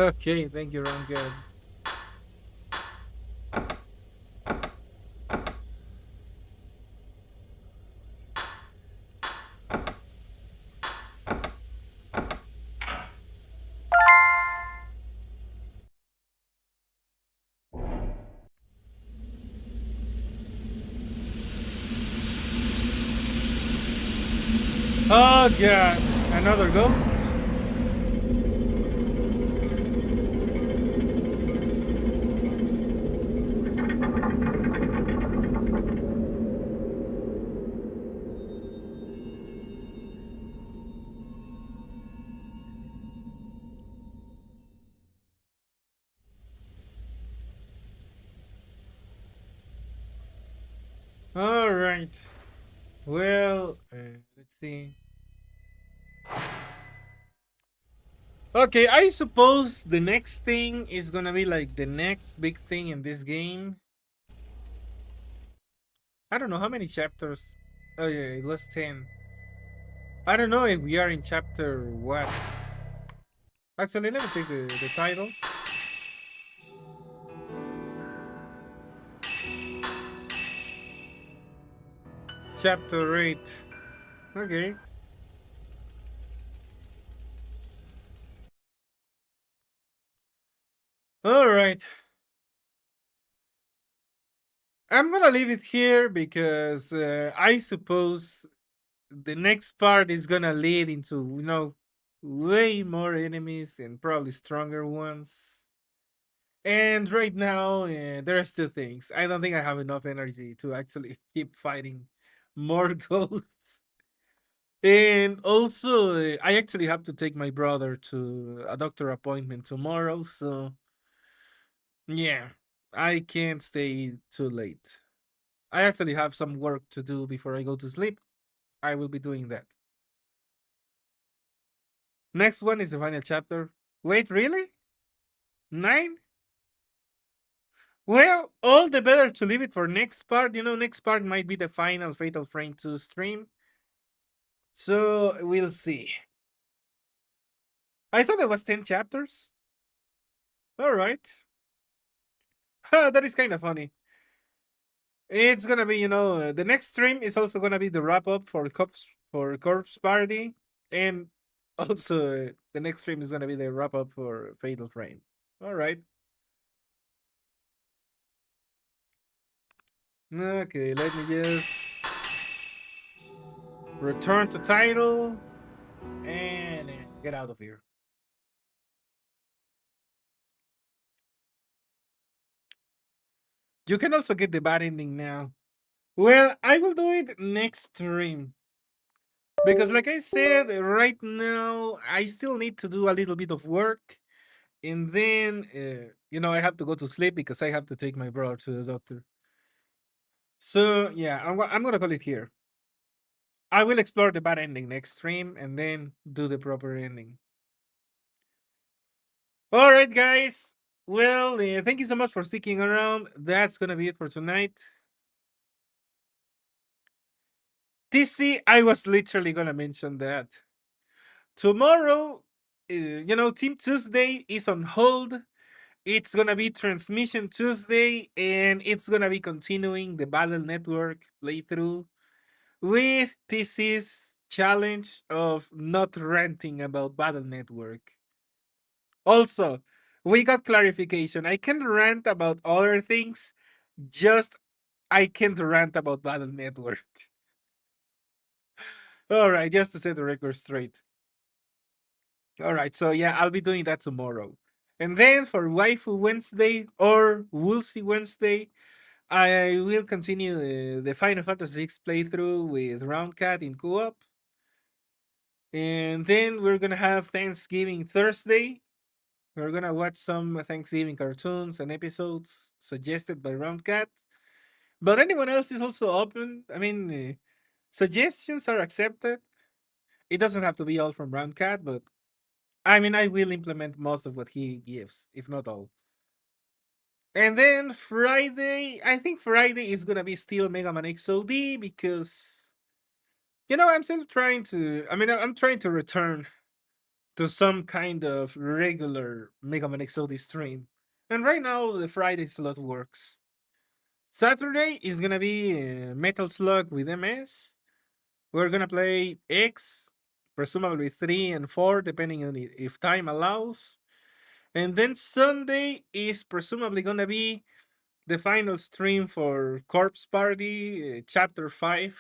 Okay, thank you, Ron. Good. Oh god, another ghost. All right. Well, let's see. Okay, I suppose the next thing is gonna be like the next big thing in this game. I don't know how many chapters. Oh yeah, it was 10. I don't know if we are in chapter what. Actually, let me check the title. Chapter 8. Okay. All right. I'm gonna leave it here because I suppose the next part is gonna lead into way more enemies and probably stronger ones. And right now, there's two things. I don't think I have enough energy to actually keep fighting more ghosts. And also, I actually have to take my brother to a doctor appointment tomorrow. So, yeah, I can't stay too late. I actually have some work to do before I go to sleep. I will be doing that. Next one is the final chapter. Wait, really? Nine? Well, all the better to leave it for next part. Next part might be the final Fatal Frame 2 stream. So we'll see. I thought it was 10 chapters. All right. That is kind of funny. It's gonna be, the next stream is also gonna be the wrap up for Corpse Party, and also the next stream is gonna be the wrap up for Fatal Frame. All right. Okay, let me just return to title and get out of here. You can also get the bad ending now. Well, I will do it next stream. Because, like I said, right now, I still need to do a little bit of work. And then, I have to go to sleep because I have to take my brother to the doctor. So, yeah, I'm going to call it here. I will explore the bad ending next stream and then do the proper ending. All right, guys. Well, thank you so much for sticking around. That's going to be it for tonight. TC, I was literally going to mention that. Tomorrow, Team Tuesday is on hold. It's gonna be Transmission Tuesday, and it's gonna be continuing the Battle Network playthrough with TC's challenge of not ranting about Battle Network. Also, we got clarification. I can rant about other things, just I can't rant about Battle Network. All right, just to set the record straight. All right, so yeah, I'll be doing that tomorrow. And then for Waifu Wednesday or Woolsey Wednesday, I will continue the Final Fantasy VI playthrough with Roundcat in co-op. And then we're gonna have Thanksgiving Thursday. We're gonna watch some Thanksgiving cartoons and episodes suggested by Roundcat. But anyone else is also open. I mean, suggestions are accepted. It doesn't have to be all from Roundcat, but I mean, I will implement most of what he gives, if not all. And then Friday, I think Friday is gonna be still Mega Man XOD because I'm still trying to. I mean, I'm trying to return to some kind of regular Mega Man XOD stream. And right now, the Friday slot works. Saturday is gonna be Metal Slug with MS. We're gonna play X, presumably 3 and 4, depending on if time allows. And then Sunday is presumably gonna be the final stream for Corpse Party, Chapter 5.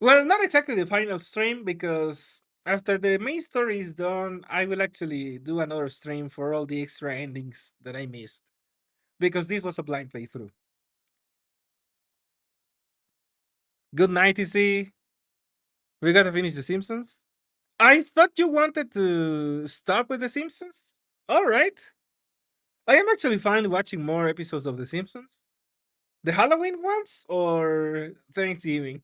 Well, not exactly the final stream, because after the main story is done, I will actually do another stream for all the extra endings that I missed. Because this was a blind playthrough. Good night, EC. We gotta finish The Simpsons. I thought you wanted to stop with The Simpsons? Alright. I am actually fine watching more episodes of The Simpsons. The Halloween ones or Thanksgiving?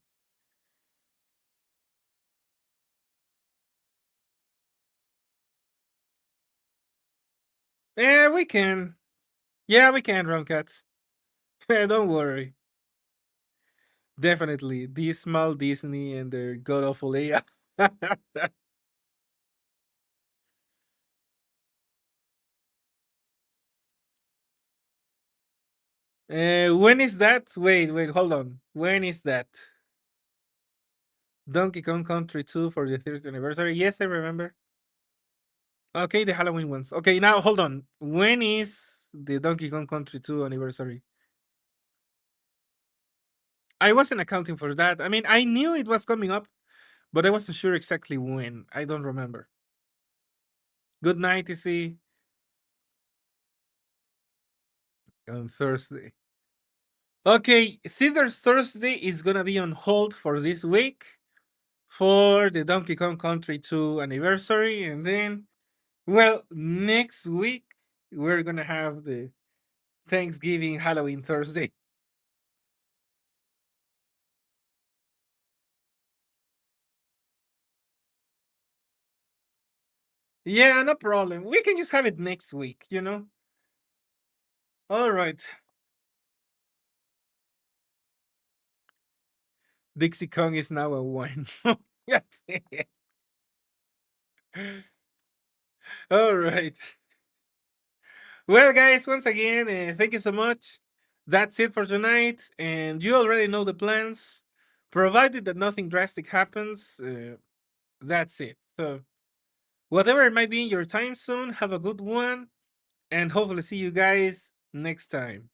Yeah, we can. Yeah, we can, Roncats. Don't worry. Definitely. Dismal Disney and their god awful AI. When is that? Wait, hold on. When is that? Donkey Kong Country 2 for the 30th anniversary? Yes, I remember. Okay, the Halloween ones. Okay, now hold on. When is the Donkey Kong Country 2 anniversary? I wasn't accounting for that. I mean, I knew it was coming up, but I wasn't sure exactly when. I don't remember. Good night, TC. On Thursday. Okay, Theater Thursday is gonna be on hold for this week for the Donkey Kong Country 2 anniversary, and then, well, next week we're gonna have the Thanksgiving Halloween Thursday. Yeah, no problem. We can just have it next week, you know? All right. Dixie Kong is now a wine. All right. Well, guys, once again, thank you so much. That's it for tonight. And you already know the plans. Provided that nothing drastic happens, that's it. So, whatever it might be in your time zone, have a good one. And hopefully, see you guys next time.